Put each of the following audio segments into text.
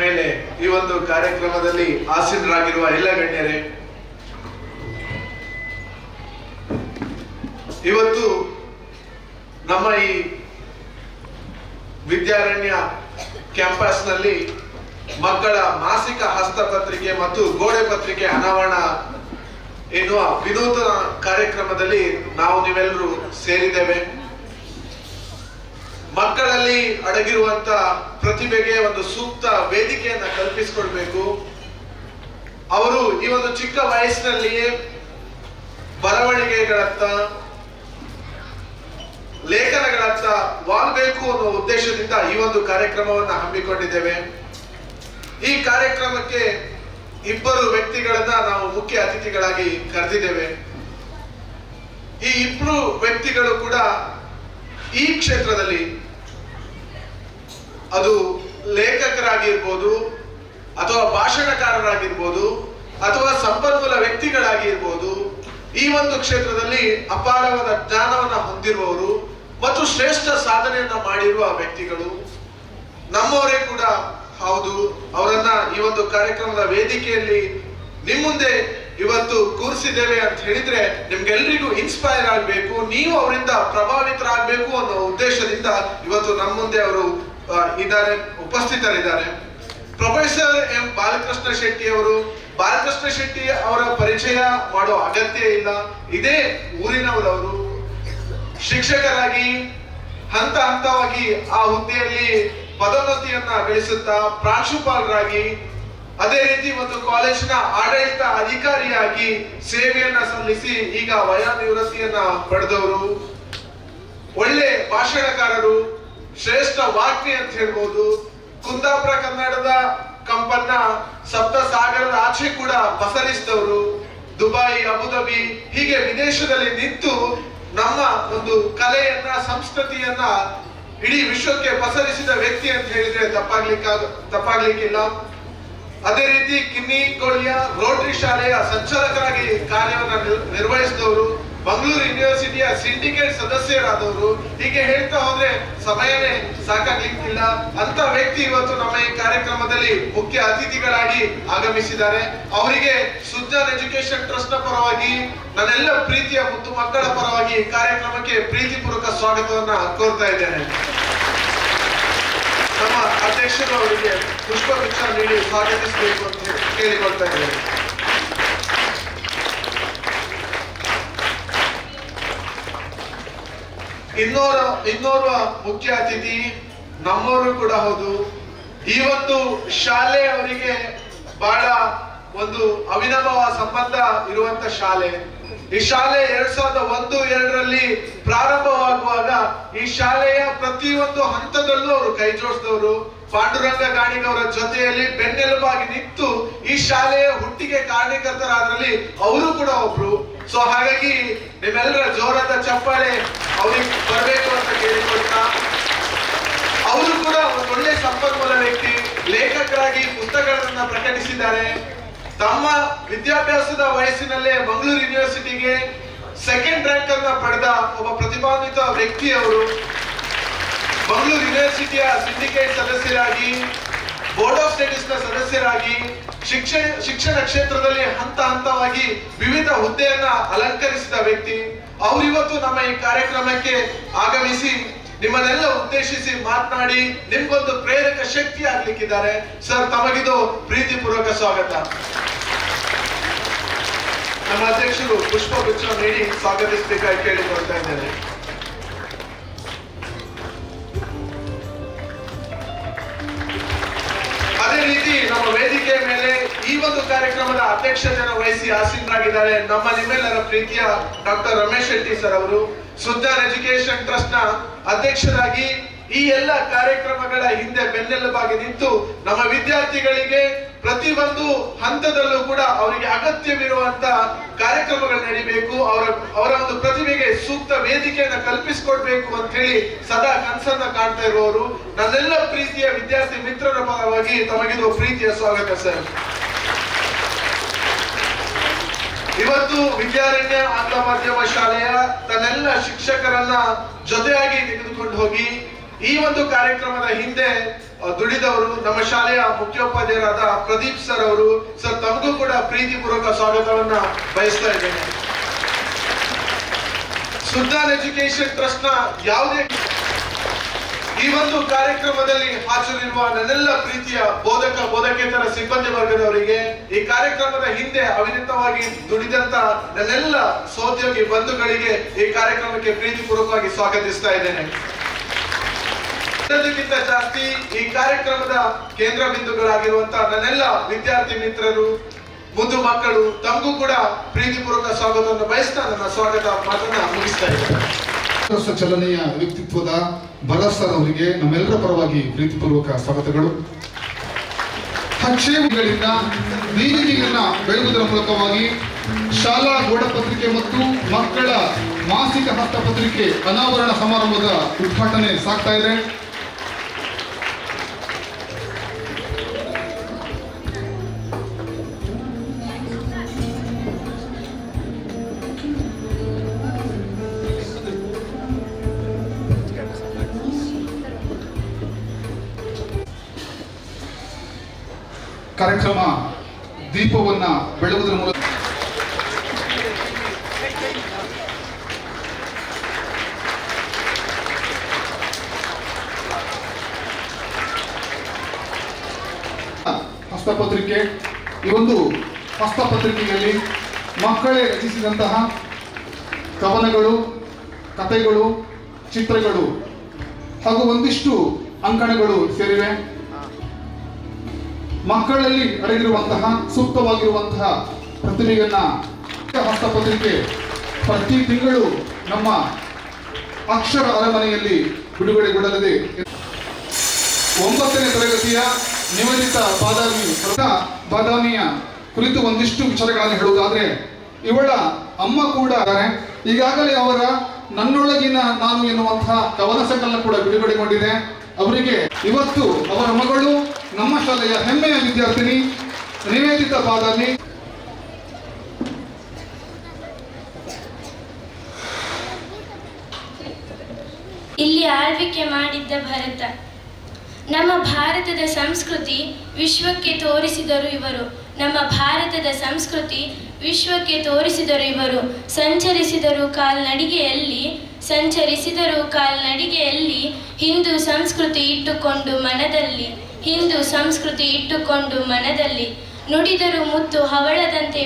ಮೇಲೆ ಈ ಒಂದು ಕಾರ್ಯಕ್ರಮದಲ್ಲಿ ಆಸೀನರಾಗಿರುವ ಎಲ್ಲ ಗಣ್ಯರೇ, ಇವತ್ತು ನಮ್ಮ ಈ ವಿದ್ಯಾರಣ್ಯ ಕ್ಯಾಂಪಸ್ನಲ್ಲಿ ಮಕ್ಕಳ ಮಾಸಿಕ ಹಸ್ತಪತ್ರಿಕೆ ಮತ್ತು ಗೋಡೆ ಪತ್ರಿಕೆ ಅನಾವರಣ ಎನ್ನುವ ವಿನೂತನ ಕಾರ್ಯಕ್ರಮದಲ್ಲಿ ನಾವು ನೀವೆಲ್ಲರೂ ಸೇರಿದ್ದೇವೆ. ಮಕ್ಕಳಲ್ಲಿ ಅಡಗಿರುವಂತ ಪ್ರತಿಭೆಗೆ ಒಂದು ಸೂಕ್ತ ವೇದಿಕೆಯನ್ನ ಕಲ್ಪಿಸಿಕೊಡ್ಬೇಕು. ಅವರು ಈ ಒಂದು ಚಿಕ್ಕ ವಯಸ್ಸಿನಲ್ಲಿಯೇ ಬರವಣಿಗೆಗಳತ್ತ, ಲೇಖನಗಳತ್ತ ವಾಲ್ಬೇಕು ಅನ್ನೋ ಉದ್ದೇಶದಿಂದ ಈ ಒಂದು ಕಾರ್ಯಕ್ರಮವನ್ನ ಹಮ್ಮಿಕೊಂಡಿದ್ದೇವೆ. ಈ ಕಾರ್ಯಕ್ರಮಕ್ಕೆ ಇಬ್ಬರು ವ್ಯಕ್ತಿಗಳನ್ನ ನಾವು ಮುಖ್ಯ ಅತಿಥಿಗಳಾಗಿ ಕರೆದಿದ್ದೇವೆ. ಈ ಇಬ್ಬರು ವ್ಯಕ್ತಿಗಳು ಕೂಡ ಈ ಕ್ಷೇತ್ರದಲ್ಲಿ, ಅದು ಲೇಖಕರಾಗಿರ್ಬೋದು ಅಥವಾ ಭಾಷಣಕಾರರಾಗಿರ್ಬೋದು ಅಥವಾ ಸಂಪನ್ಮೂಲ ವ್ಯಕ್ತಿಗಳಾಗಿರ್ಬೋದು, ಈ ಒಂದು ಕ್ಷೇತ್ರದಲ್ಲಿ ಅಪಾರವಾದ ಜ್ಞಾನವನ್ನ ಹೊಂದಿರುವವರು ಮತ್ತು ಶ್ರೇಷ್ಠ ಸಾಧನೆಯನ್ನ ಮಾಡಿರುವ ವ್ಯಕ್ತಿಗಳು ನಮ್ಮವರೇ ಕೂಡ ಹೌದು. ಅವರನ್ನ ಈ ಒಂದು ಕಾರ್ಯಕ್ರಮದ ವೇದಿಕೆಯಲ್ಲಿ ನಿಮ್ಮ ಮುಂದೆ ಇವತ್ತು ಕೂರಿಸಿದ್ದೇವೆ ಅಂತ ಹೇಳಿದ್ರೆ ನಿಮ್ಗೆಲ್ರಿಗೂ ಇನ್ಸ್ಪೈರ್ ಆಗಬೇಕು, ನೀವು ಅವರಿಂದ ಪ್ರಭಾವಿತರಾಗಬೇಕು ಅನ್ನೋ ಉದ್ದೇಶದಿಂದ ಇವತ್ತು ನಮ್ಮ ಮುಂದೆ ಅವರು ಇದ್ದಾರೆ, ಉಪಸ್ಥಿತರಿದ್ದಾರೆ. ಪ್ರೊಫೆಸರ್ ಎಂ ಬಾಲಕೃಷ್ಣ ಶೆಟ್ಟಿ ಅವರು. ಬಾಲಕೃಷ್ಣ ಶೆಟ್ಟಿ ಅವರ ಪರಿಚಯ ಮಾಡೋ ಅಗತ್ಯ ಇಲ್ಲ, ಇದೇ ಊರಿನವರವರು. ಶಿಕ್ಷಕರಾಗಿ ಹಂತ ಹಂತವಾಗಿ ಆ ಹುದ್ದೆಯಲ್ಲಿ ಪದೋನ್ನತಿಯನ್ನ ಗಳಿಸುತ್ತಾ ಪ್ರಾಂಶುಪಾಲರಾಗಿ, ಅದೇ ರೀತಿ ಒಂದು ಕಾಲೇಜಿನ ಆಡಳಿತ ಅಧಿಕಾರಿಯಾಗಿ ಸೇವೆಯನ್ನ ಸಲ್ಲಿಸಿ ಈಗ ವಯೋನಿವೃತ್ತಿಯನ್ನ ಪಡೆದವರು. ಒಳ್ಳೆ ಭಾಷಣಕಾರರು, ಶ್ರೇಷ್ಠ ವಾಗ್ಮಿ ಅಂತ ಹೇಳ್ಬೋದು. ಕುಂದಾಪುರ ಕನ್ನಡದ ಕಂಪನ್ನ ಸಪ್ತ ಸಾಗರದ ಆಚೆ ಕೂಡ ಪಸರಿಸಿದವರು. ದುಬೈ, ಅಬುದಾಬಿ ಹೀಗೆ ವಿದೇಶದಲ್ಲಿ ನಿಂತು ನಮ್ಮ ಒಂದು ಕಲೆಯನ್ನ, ಸಂಸ್ಕೃತಿಯನ್ನ ಇಡೀ ವಿಶ್ವಕ್ಕೆ ಪಸರಿಸಿದ ವ್ಯಕ್ತಿ ಅಂತ ಹೇಳಿದ್ರೆ ತಪ್ಪಾಗ್ಲಿಕ್ಕಿಲ್ಲ. ಅದೇ ರೀತಿ ಕಿನ್ನಿಗೋಳಿಯ ರೋಟರಿ ಶಾಲೆಯ ಸಂಚಾಲಕರಾಗಿ ಕಾರ್ಯವನ್ನು ನಿರ್ವಹಿಸಿದವರು, ಮಂಗಳೂರು ಯೂನಿವರ್ಸಿಟಿಯ ಸಿಂಡಿಕೇಟ್ ಸದಸ್ಯರಾದವರು. ಹೀಗೆ ಹೇಳ್ತಾ ಹೋದ್ರೆ ಸಮಯನೇ ಸಾಕಾಗ್ಲಿಕ್ಕಿಲ್ಲ. ಅಂತ ವ್ಯಕ್ತಿ ಇವತ್ತು ನಮ್ಮ ಈ ಕಾರ್ಯಕ್ರಮದಲ್ಲಿ ಮುಖ್ಯ ಅತಿಥಿಗಳಾಗಿ ಆಗಮಿಸಿದ್ದಾರೆ. ಅವರಿಗೆ ಸುಜ್ಞಾನ್ ಎಜುಕೇಶನ್ ಟ್ರಸ್ಟ್ ನ ಪರವಾಗಿ, ನನ್ನೆಲ್ಲ ಪ್ರೀತಿಯ ಮುದ್ದು ಮಕ್ಕಳ ಪರವಾಗಿ ಕಾರ್ಯಕ್ರಮಕ್ಕೆ ಪ್ರೀತಿಪೂರ್ವಕ ಸ್ವಾಗತವನ್ನ ಕೋರ್ತಾ ಇದ್ದೇನೆ. ನಮ್ಮ ಅಧ್ಯಕ್ಷರು ಅವರಿಗೆ ಪುಷ್ಪಗುಚ್ಛ ನೀಡಿ ಸ್ವಾಗತಿಸಬೇಕು ಅಂತ ಕೇಳಿಕೊಳ್ತಾ ಇದ್ದೇನೆ. ಇನ್ನೋರ್ವ ಮುಖ್ಯ ಅತಿಥಿ ನಮ್ಮವರು ಕೂಡ ಹೌದು. ಈ ಒಂದು ಶಾಲೆ ಅವರಿಗೆ ಬಹಳ ಒಂದು ಅವಿನಾಭಾವ ಸಂಬಂಧ ಇರುವಂತ ಶಾಲೆ. ಈ ಶಾಲೆ 2001-2ರಲ್ಲಿ ಪ್ರಾರಂಭವಾಗುವಾಗ ಈ ಶಾಲೆಯ ಪ್ರತಿಯೊಂದು ಹಂತದಲ್ಲೂ ಅವರು ಕೈ ಜೋಡಿಸಿದವರು. ಪಾಂಡುರಂಗ ಗಾಣಿಗವರ ಜೊತೆಯಲ್ಲಿ ಬೆನ್ನೆಲುಬಾಗಿ ನಿಂತು ಈ ಶಾಲೆಯ ಹುಟ್ಟಿಗೆ ಕಾರಣಕರ್ತರಾದ್ರಲ್ಲಿ ಅವರು ಕೂಡ ಒಬ್ರು. ಸೊ ಹಾಗಾಗಿ ನಿಮ್ಮೆಲ್ಲರ ಜೋರಾದ ಚಪ್ಪಾಳೆ ಅವ್ರಿಗೆ ಬರಬೇಕು ಅಂತ ಕೇಳಿಕೊಳ್ತಾ, ಅವರು ಕೂಡ ಒಂದು ಒಳ್ಳೆ ಸಂಪನ್ಮೂಲ ವ್ಯಕ್ತಿ, ಲೇಖಕರಾಗಿ ಪುಸ್ತಕಗಳನ್ನ ಪ್ರಕಟಿಸಿದ್ದಾರೆ. ತಮ್ಮ ವಿದ್ಯಾಭ್ಯಾಸದ ವಯಸ್ಸಿನಲ್ಲೇ ಮಂಗಳೂರು ಯೂನಿವರ್ಸಿಟಿಗೆ 2nd ರ್ಯಾಂಕ್ ಅನ್ನ ಪಡೆದ ಒಬ್ಬ ಪ್ರತಿಭಾನ್ವಿತ ವ್ಯಕ್ತಿ ಅವರು. ಮಂಗಳೂರು ಯೂನಿವರ್ಸಿಟಿಯ ಸಿಂಡಿಕೇಟ್ ಸದಸ್ಯರಾಗಿ, ಬೋರ್ಡ್ ಆಫ್ ಸ್ಟಡೀಸ್ ನ ಸದಸ್ಯರಾಗಿ, ಶಿಕ್ಷಣ ಕ್ಷೇತ್ರದಲ್ಲಿ ಹಂತ ಹಂತವಾಗಿ ವಿವಿಧ ಹುದ್ದೆಯನ್ನ ಅಲಂಕರಿಸಿದ ವ್ಯಕ್ತಿ. ಅವರಿವತ್ತು ನಮ್ಮ ಈ ಕಾರ್ಯಕ್ರಮಕ್ಕೆ ಆಗಮಿಸಿ ನಿಮ್ಮನ್ನೆಲ್ಲ ಉದ್ದೇಶಿಸಿ ಮಾತನಾಡಿ ನಿಮ್ಗೊಂದು ಪ್ರೇರಕ ಶಕ್ತಿ ಆಗ್ಲಿಕ್ಕಿದ್ದಾರೆ. ಸರ್, ತಮಗಿದು ಪ್ರೀತಿಪೂರ್ವಕ ಸ್ವಾಗತ. ನಮ್ಮ ಅಧ್ಯಕ್ಷರು ಪುಷ್ಪಗುಚ್ಛ ನೀಡಿ ಸ್ವಾಗತಿಸಬೇಕಾಗಿ ಕೇಳಿಕೊಳ್ತಾ ಇದ್ದೇನೆ. ಅದೇ ರೀತಿ ನಮ್ಮ ವೇದಿಕೆಯ ಮೇಲೆ ಈ ಒಂದು ಕಾರ್ಯಕ್ರಮದ ಅಧ್ಯಕ್ಷತೆಯನ್ನು ವಹಿಸಿ ಆಸೀನರಾಗಿದ್ದಾರೆ ನಮ್ಮ ನಿಮ್ಮೆಲ್ಲರ ಪ್ರೀತಿಯ ಡಾಕ್ಟರ್ ರಮೇಶ್ ಶೆಟ್ಟಿ ಸರ್ ಅವರು. ಸುಜ್ಞಾನ್ ಎಜುಕೇಶನ್ ಟ್ರಸ್ಟ್ ನ ಅಧ್ಯಕ್ಷರಾಗಿ ಈ ಎಲ್ಲ ಕಾರ್ಯಕ್ರಮಗಳ ಹಿಂದೆ ಬೆನ್ನೆಲುಬಾಗಿ ನಿಂತು ನಮ್ಮ ವಿದ್ಯಾರ್ಥಿಗಳಿಗೆ ಪ್ರತಿಯೊಂದು ಹಂತದಲ್ಲೂ ಕೂಡ ಅವರಿಗೆ ಅಗತ್ಯವಿರುವಂತ ಕಾರ್ಯಕ್ರಮಗಳು ನಡೀಬೇಕು, ಅವರ ಒಂದು ಪ್ರತಿಭೆಗೆ ಸೂಕ್ತ ವೇದಿಕೆಯನ್ನು ಕಲ್ಪಿಸಿಕೊಡ್ಬೇಕು ಅಂತ ಹೇಳಿ ಸದಾ ಕನಸನ್ನ ಕಾಣ್ತಾ ಇರುವವರು. ನನ್ನೆಲ್ಲ ಪ್ರೀತಿಯ ವಿದ್ಯಾರ್ಥಿ ಮಿತ್ರರ ಪರವಾಗಿ ತಮಗಿದು ಪ್ರೀತಿಯ ಸ್ವಾಗತ ಸರ್. ಇವತ್ತು ವಿದ್ಯಾರಣ್ಯ ಆಂಗ್ಲ ಮಾಧ್ಯಮ ಶಾಲೆಯ ತನ್ನೆಲ್ಲ ಶಿಕ್ಷಕರನ್ನ ಜೊತೆಯಾಗಿ ತೆಗೆದುಕೊಂಡು ಹೋಗಿ ಈ ಒಂದು ಕಾರ್ಯಕ್ರಮದ ಹಿಂದೆ ದುಡಿದವರು ನಮ್ಮ ಶಾಲೆಯ ಮುಖ್ಯೋಪಾಧ್ಯಾಯರಾದ ಪ್ರದೀಪ್ ಸರ್ ಅವರು. ಸರ್, ತಮಗೂ ಕೂಡ ಪ್ರೀತಿಪೂರ್ವಕ ಸ್ವಾಗತವನ್ನ ಬಯಸ್ತಾ ಇದ್ದೇನೆ. ಸುಲ್ತಾನ್ ಎಜುಕೇಶನ್ ಟ್ರಸ್ಟ್ ನ ಯಾವುದೇ ಈ ಒಂದು ಕಾರ್ಯಕ್ರಮದಲ್ಲಿ ಹಾಜರಿರುವ ನನ್ನೆಲ್ಲ ಪ್ರೀತಿಯ ಬೋಧಕೇತರ ಸಿಬ್ಬಂದಿ ವರ್ಗದವರಿಗೆ, ಈ ಕಾರ್ಯಕ್ರಮದ ಹಿಂದೆ ಅವಿರತವಾಗಿ ದುಡಿದಂತ ನನ್ನೆಲ್ಲ ಸಹೋದ್ಯೋಗಿ ಬಂಧುಗಳಿಗೆ ಈ ಕಾರ್ಯಕ್ರಮಕ್ಕೆ ಪ್ರೀತಿಪೂರ್ವಕವಾಗಿ ಸ್ವಾಗತಿಸ್ತಾ ಇದ್ದೇನೆ. ಅದಕ್ಕಿಂತ ಜಾಸ್ತಿ ಈ ಕಾರ್ಯಕ್ರಮದ ಕೇಂದ್ರ ಬಿಂದುಗಳಾಗಿರುವಂತಹ ನನ್ನೆಲ್ಲ ವಿದ್ಯಾರ್ಥಿ ಮಿತ್ರರು, ಮುದ್ದು ಮಕ್ಕಳು, ತಮಗೂ ಕೂಡ ಪ್ರೀತಿಪೂರ್ವಕ ಸ್ವಾಗತವನ್ನು ಬಯಸ್ತಾ ನನ್ನ ಸ್ವಾಗತ ಮಾತನ್ನ ಮುಗಿಸ್ತಾ ಇದ್ದೇನೆ. ಚಲನೆಯ ವ್ಯಕ್ತಿತ್ವದ ಭರತ್ ಅವರಿಗೆ ನಮ್ಮೆಲ್ಲರ ಪರವಾಗಿ ಪ್ರೀತಿಪೂರ್ವಕ ಸ್ವಾಗತಗಳು. ಆಕ್ಷೇಪಗಳಿಂದ ನೀತಿಗಳನ್ನ ಬೆಳಗುವುದರ ಮೂಲಕವಾಗಿ ಶಾಲಾ ಗೋಡಪತ್ರಿಕೆ ಮತ್ತು ಮಕ್ಕಳ ಮಾಸಿಕ ಹಸ್ತಪತ್ರಿಕೆ ಅನಾವರಣ ಸಮಾರಂಭದ ಉದ್ಘಾಟನೆ ಸಾಗ್ತಾ ಇದೆ. ಕಾರ್ಯಕ್ರಮ ದೀಪವನ್ನ ಬೆಳಗುವುದರ ಮೂಲಕ ಹಸ್ತಪತ್ರಿಕೆ. ಈ ಒಂದು ಹಸ್ತಪತ್ರಿಕೆಯಲ್ಲಿ ಮಕ್ಕಳೇ ರಚಿಸಿದಂತಹ ಕವನಗಳು, ಕಥೆಗಳು, ಚಿತ್ರಗಳು ಹಾಗೂ ಒಂದಿಷ್ಟು ಅಂಕಣಗಳು ಸೇರಿವೆ. ಮಕ್ಕಳಲ್ಲಿ ಅಡಗಿರುವಂತಹ ಸೂಕ್ತವಾಗಿರುವಂತಹ ಪ್ರತಿಭೆಯನ್ನ ಹಸ್ತಪತ್ರಿಕೆ ಪ್ರತಿ ತಿಂಗಳು ನಮ್ಮ ಅಕ್ಷರ ಅರಮನೆಯಲ್ಲಿ ಬಿಡುಗಡೆಗೊಳ್ಳಲಿದೆ. 9ನೇ ತರಗತಿಯ ನಿವೇದಿತ ಬಾದಾಮಿಯ ಕುರಿತು ಒಂದಿಷ್ಟು ವಿಚಾರಗಳನ್ನು ಹೇಳುವುದಾದ್ರೆ, ಇವಳ ಅಮ್ಮ ಕೂಡ ಈಗಾಗಲೇ ಅವರ ನನ್ನೊಳಗಿನ ನಾನು ಎನ್ನುವಂತಹ ಕವನ ಸಂಕಲನ ಕೂಡ ಬಿಡುಗಡೆಗೊಂಡಿದೆ. ಅವರಿಗೆ ಇವತ್ತು ಅವರ ಮಗಳು ನಮ್ಮ ಶಾಲೆಯ ಹೆಮ್ಮೆಯ ವಿದ್ಯಾರ್ಥಿನಿ ನಿವೇದಿತ ಬಾದಾಮಿ. ಇಲ್ಲಿ ಆಳ್ವಿಕೆ ಮಾಡಿದ್ದ ಭರತ. ನಮ್ಮ ಭಾರತದ ಸಂಸ್ಕೃತಿ ವಿಶ್ವಕ್ಕೆ ತೋರಿಸಿದರು ಇವರು. ನಮ್ಮ ಭಾರತದ ಸಂಸ್ಕೃತಿ ವಿಶ್ವಕ್ಕೆ ತೋರಿಸಿದರು ಇವರು. ಸಂಚರಿಸಿದರು ಕಾಲ್ನಡಿಗೆಯಲ್ಲಿ ಹಿಂದೂ ಸಂಸ್ಕೃತಿ ಇಟ್ಟುಕೊಂಡು ಮನದಲ್ಲಿ ನುಡಿದರು ಮುತ್ತು ಹವಳದಂತೆ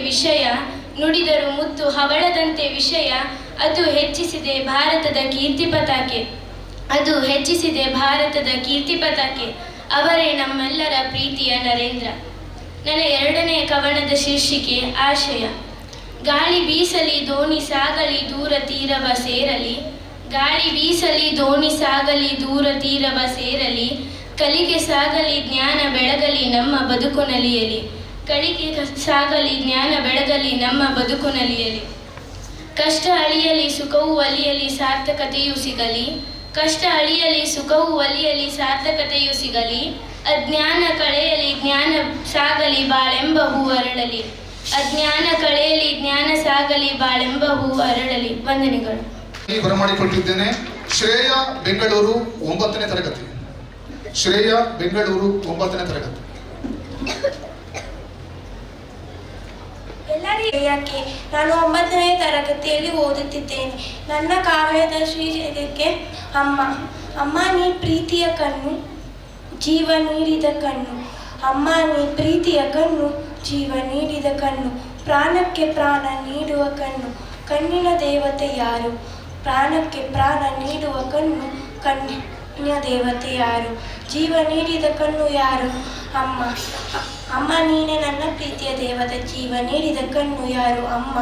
ವಿಷಯ ಅದು ಹೆಚ್ಚಿಸಿದೆ ಭಾರತದ ಕೀರ್ತಿ ಪತಾಕೆ. ಅವರೇ ನಮ್ಮೆಲ್ಲರ ಪ್ರೀತಿಯ ನರೇಂದ್ರ. ನನ್ನ 2ನೇ ಕವನದ ಶೀರ್ಷಿಕೆ ಆಶಯ. ಗಾಳಿ ಬೀಸಲಿ ದೋಣಿ ಸಾಗಲಿ ದೂರ ತೀರವ ಸೇರಲಿ, ಕಲಿಕೆ ಸಾಗಲಿ ಜ್ಞಾನ ಬೆಳಗಲಿ ನಮ್ಮ ಬದುಕು ನಲಿಯಲಿ. ಕಷ್ಟ ಅಳಿಯಲಿ ಸುಖವೂ ಅಲಿಯಲಿ ಸಾರ್ಥಕತೆಯೂ ಸಿಗಲಿ. ಅಜ್ಞಾನ ಕಳೆಯಲಿ ಜ್ಞಾನ ಸಾಗಲಿ ಬಾಳೆಂಬ ಹೂ ಅರಳಲಿ. ವಂದನೆಗಳು. ಬರಮಾಡಿಕೊಟ್ಟಿದ್ದೇನೆ. ಶ್ರೇಯ ಬೆಂಗಳೂರು 9ನೇ ತರಗತಿ. ಎಲ್ಲರಿಗೆ ನಾನು 9ನೇ ತರಗತಿಯಲ್ಲಿ ಓದುತ್ತಿದ್ದೇನೆ. ನನ್ನ ಕಾವ್ಯದ ಶೀರ್ಷಿಕೆ ಅಮ್ಮ. ಅಮ್ಮ ನೀ ಪ್ರೀತಿಯ ಕಣ್ಣು, ಜೀವ ನೀಡಿದ ಕಣ್ಣು. ಅಮ್ಮ ನೀ ಪ್ರೀತಿಯ ಕಣ್ಣು, ಜೀವ ನೀಡಿದ ಕಣ್ಣು. ಪ್ರಾಣಕ್ಕೆ ಪ್ರಾಣ ನೀಡುವ ಕಣ್ಣು, ಕಣ್ಣಿನ ದೇವತೆ ಯಾರು? ಪ್ರಾಣಕ್ಕೆ ಪ್ರಾಣ ನೀಡುವ ಕಣ್ಣು, ಕಣ್ಣಿನ ದೇವತೆ ಯಾರು? ಜೀವ ನೀಡಿದ ಕಣ್ಣು ಯಾರು? ಅಮ್ಮ. ಅಮ್ಮ ನೀನೆ ನನ್ನ ಪ್ರೀತಿಯ ದೇವತೆ. ಜೀವ ನೀಡಿದ ಕಣ್ಣು ಯಾರು? ಅಮ್ಮ.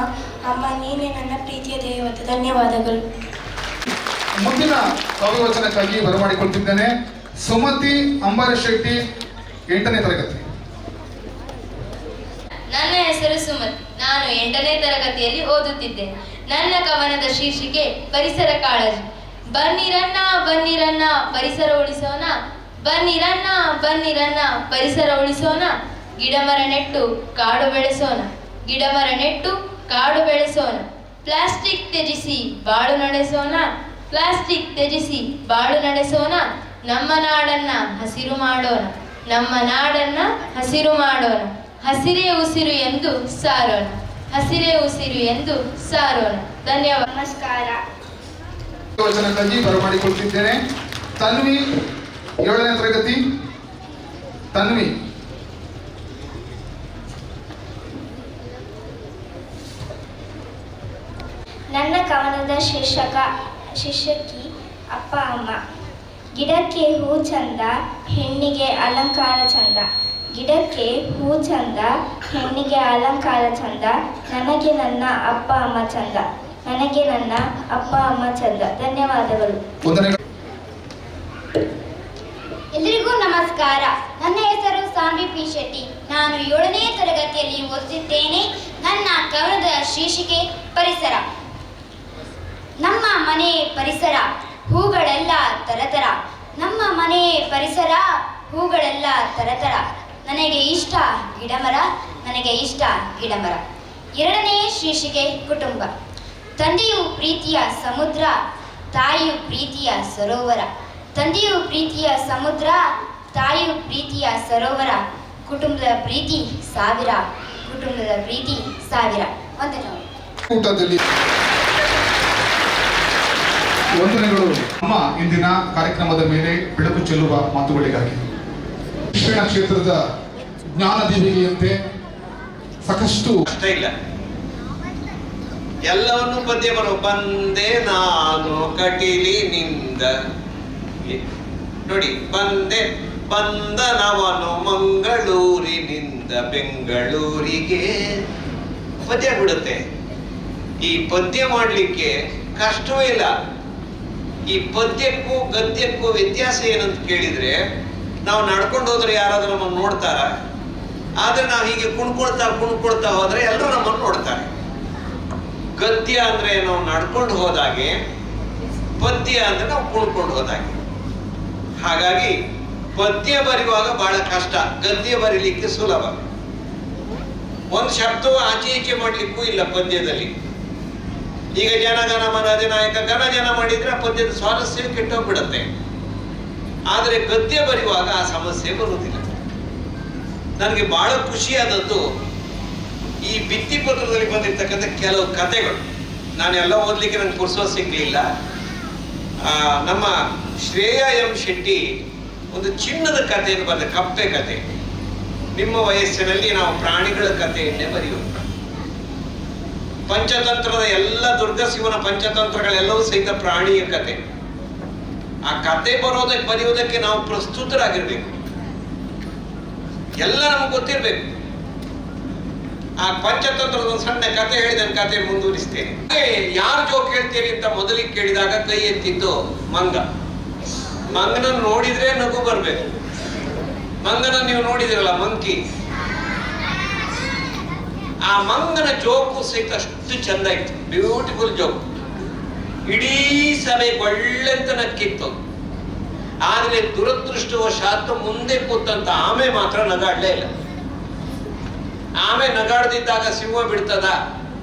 ಅಮ್ಮ ನೀನೆ ನನ್ನ ಪ್ರೀತಿಯ ದೇವತೆ. ಧನ್ಯವಾದಗಳು. ಮುಂದಿನ ಕಾವ್ಯವಚನಕ್ಕಾಗಿ ಬರಮಾಡಿಕೊಳ್ತಿದ್ದೇನೆ. ಸುಮತಿ ಅಂಬರೀಶ್ ಶೆಟ್ಟಿ 8ನೇ ತರಗತಿ. ನನ್ನ ಹೆಸರು ಸುಮತಿ. ನಾನು 8ನೇ ತರಗತಿಯಲ್ಲಿ ಓದುತ್ತಿದ್ದೇನೆ. ನನ್ನ ಕವನದ ಶೀರ್ಷಿಕೆ ಪರಿಸರ ಕಾಳಜಿ. ಬನ್ನಿರನ್ನ ಪರಿಸರ ಉಳಿಸೋಣ, ಬನ್ನಿರನ್ನ ಪರಿಸರ ಉಳಿಸೋಣ. ಗಿಡಮರ ನೆಟ್ಟು ಕಾಡು ಬೆಳೆಸೋಣ. ಪ್ಲಾಸ್ಟಿಕ್ ತ್ಯಜಿಸಿ ಬಾಳು ನಡೆಸೋಣ. ನಮ್ಮ ನಾಡನ್ನ ಹಸಿರು ಮಾಡೋಣ, ನಮ್ಮ ನಾಡನ್ನ ಹಸಿರು ಮಾಡೋಣ. ಹಸಿರೇ ಉಸಿರು ಎಂದು ಸಾರೋಣ, ಹಸಿರೇ ಉಸಿರು ಎಂದು ಸಾರೋಣ. ಧನ್ಯವಾದ. ನಮಸ್ಕಾರ. ವಚನಕ್ಕಾಗಿ ಬರಮಾಡಿಕೊಳ್ತಿದ್ದೇನೆ. ತನ್ವಿ 7ನೇ ತರಗತಿ. ತನ್ವಿ. ನನ್ನ ಕವನದ ಶೀರ್ಷಕಿ ಅಪ್ಪ ಅಮ್ಮ. ಗಿಡಕ್ಕೆ ಹೂ ಚಂದ, ಹೆಣ್ಣಿಗೆ ಅಲಂಕಾರ ಚಂದ. ಗಿಡಕ್ಕೆ ಹೂ ಚಂದ, ಹೆಣ್ಣಿಗೆ ಅಲಂಕಾರ ಚಂದ. ನನಗೆ ನನ್ನ ಅಪ್ಪ ಅಮ್ಮ ಚಂದ, ನನಗೆ ನನ್ನ ಅಪ್ಪ ಅಮ್ಮ ಚಂದ. ಧನ್ಯವಾದಗಳು. ಎಲ್ಲರಿಗೂ ನಮಸ್ಕಾರ. ನನ್ನ ಹೆಸರು ಸಾನ್ವಿ ಪಿ ಶೆಟ್ಟಿ. ನಾನು 7ನೇ ತರಗತಿಯಲ್ಲಿ ಓದುತ್ತಿದ್ದೇನೆ. ನನ್ನ ಕವನದ ಶೀರ್ಷಿಕೆ ಪರಿಸರ. ನಮ್ಮ ಮನೆ ಪರಿಸರ, ಹೂಗಳೆಲ್ಲ ತರತರ. ನಮ್ಮ ಮನೆ ಪರಿಸರ, ಹೂಗಳೆಲ್ಲ ತರತರ. ನನಗೆ ಇಷ್ಟ ಗಿಡಮರ, ನನಗೆ ಇಷ್ಟ ಗಿಡಮರ. 2ನೇ ಶೀರ್ಷಿಕೆ ಕುಟುಂಬ. ತಂದೆಯು ಪ್ರೀತಿಯ ಸಮುದ್ರ, ತಾಯಿಯು ಪ್ರೀತಿಯ ಸರೋವರ. ತಂದೆಯು ಪ್ರೀತಿಯ ಸಮುದ್ರ, ತಾಯಿಯು ಪ್ರೀತಿಯ ಸರೋವರ. ಕುಟುಂಬದ ಪ್ರೀತಿ ಸಾವಿರ, ಕುಟುಂಬದ ಪ್ರೀತಿ ಸಾವಿರ. ವಂದನೆಗಳು. ಊಟದಲ್ಲಿ ವಂದನೆಗಳು. ನಮ್ಮ ಇಂದಿನ ಕಾರ್ಯಕ್ರಮದ ಮೇಲೆ ಬೆಳಕು ಚೆಲ್ಲುವ ಮಾತುಗಳಿಗಾಗಿ ಶಿಕ್ಷಣ ಕ್ಷೇತ್ರದ ಜ್ಞಾನ ದೀಪಿಗೆಯಂತೆ ಸಾಕಷ್ಟು ಕಷ್ಟ ಇಲ್ಲ, ಎಲ್ಲವನ್ನು ಪದ್ಯ ಬರೋ. ಬಂದೆ ನಾನು ಕಟೀಲಿನಿಂದ, ನೋಡಿ ಬಂದೆ ಬಂದನವನು ಮಂಗಳೂರಿನಿಂದ ಬೆಂಗಳೂರಿಗೆ. ಪದ್ಯ ಬಿಡುತ್ತೆ. ಈ ಪದ್ಯ ಮಾಡಲಿಕ್ಕೆ ಕಷ್ಟವೇ ಇಲ್ಲ. ಈ ಪದ್ಯಕ್ಕೂ ಗದ್ಯಕ್ಕೂ ವ್ಯತ್ಯಾಸ ಏನಂತ ಕೇಳಿದ್ರೆ, ನಾವು ನಡ್ಕೊಂಡು ಹೋದ್ರೆ ಯಾರಾದ್ರೂ ನಮ್ಮನ್ನು ನೋಡ್ತಾರ? ಆದ್ರೆ ನಾವು ಹೀಗೆ ಕುಣ್ಕೊಳ್ತಾ ಹೋದ್ರೆ ಎಲ್ಲರೂ ನಮ್ಮನ್ನು ನೋಡ್ತಾರೆ. ಗದ್ಯ ಅಂದ್ರೆ ನಾವು ನಡ್ಕೊಂಡು ಹೋದಾಗೆ, ಪದ್ಯ ಅಂದ್ರೆ ನಾವು ಕುಣ್ಕೊಂಡು ಹೋದಾಗೆ. ಹಾಗಾಗಿ ಪದ್ಯ ಬರೆಯುವಾಗ ಬಹಳ ಕಷ್ಟ, ಗದ್ಯ ಬರೀಲಿಕ್ಕೆ ಸುಲಭ. ಒಂದು ಶಬ್ದವು ಆಚೆ ಈಚೆ ಮಾಡ್ಲಿಕ್ಕೂ ಇಲ್ಲ ಪದ್ಯದಲ್ಲಿ. ಈಗ ಜನಗಣ ಮನ ಅಧಿನಾಯಕ ಘನ ಜನ ಮಾಡಿದ್ರೆ ಆ ಪದ್ಯದ ಸ್ವಾರಸ್ಯ ಕೆಟ್ಟೋಗ್ಬಿಡುತ್ತೆ. ಆದ್ರೆ ಗದ್ಯ ಬರೆಯುವಾಗ ಆ ಸಮಸ್ಯೆ ಬರುವುದಿಲ್ಲ. ನನಗೆ ಬಹಳ ಖುಷಿಯಾದದ್ದು ಈ ಭಿತ್ತಿ ಪತ್ರದಲ್ಲಿ ಬಂದಿರ್ತಕ್ಕಂಥ ಕೆಲವು ಕಥೆಗಳು. ನಾನೆಲ್ಲ ಓದ್ಲಿಕ್ಕೆ ನಂಗೆ ಪುರ್ಸೋತ್ ಸಿಗ್ಲಿಲ್ಲ. ನಮ್ಮ ಶ್ರೇಯಾ ಎಂ ಶೆಟ್ಟಿ ಒಂದು ಚಿನ್ನದ ಕಥೆಯನ್ನು ಬರೆದ, ಕಪ್ಪೆ ಕಥೆ. ನಿಮ್ಮ ವಯಸ್ಸಿನಲ್ಲಿ ನಾವು ಪ್ರಾಣಿಗಳ ಕಥೆಯನ್ನೇ ಬರೆಯುವುದು. ಪಂಚತಂತ್ರದ ಎಲ್ಲ ದುರ್ಗಶಿವನ ಪಂಚತಂತ್ರಗಳೆಲ್ಲವೂ ಸಹಿತ ಪ್ರಾಣಿಯ ಕಥೆ. ಆ ಕತೆ ಬರೆಯುವುದಕ್ಕೆ ನಾವು ಪ್ರಸ್ತುತರಾಗಿರ್ಬೇಕು, ಎಲ್ಲ ನಮ್ಗೆ ಗೊತ್ತಿರ್ಬೇಕು. ಆ ಪಂಚತಂತ್ರದ ಒಂದು ಸಣ್ಣ ಕತೆ ಹೇಳಿದ ಕತೆ ಮುಂದುವರಿಸ್ತೇನೆ. ಯಾರು ಜೋಕ್ ಹೇಳ್ತೀರಿ ಅಂತ ಮೊದಲಿಗೆ ಕೇಳಿದಾಗ ಕೈ ಎತ್ತಿದ್ದು ಮಂಗ. ಮಂಗನನ್ನು ನೋಡಿದ್ರೆ ನಗು ಬರ್ಬೇಕು. ಮಂಗನ ನೀವು ನೋಡಿದಿರಲ್ಲ, ಮಂಕಿ. ಆ ಮಂಗನ ಜೋಕು ಸಹಿತ ಅಷ್ಟು ಚಂದ ಇತ್ತು, ಬ್ಯೂಟಿಫುಲ್ ಜೋಕ್. ಇಡೀ ಸಭೆ ಒಳ್ಳೆಂತ ನಕ್ಕಿತ್ತು. ಆದ್ರೆ ದುರದೃಷ್ಟವಶಾತ್ ಮುಂದೆ ಕೂತಂತ ಆಮೆ ಮಾತ್ರ ನಗಾಡ್ಲೇ ಇಲ್ಲ. ಆಮೆ ನಗಾಡ್ದಿದ್ದಾಗ ಸಿಂಹ ಬಿಡ್ತದ?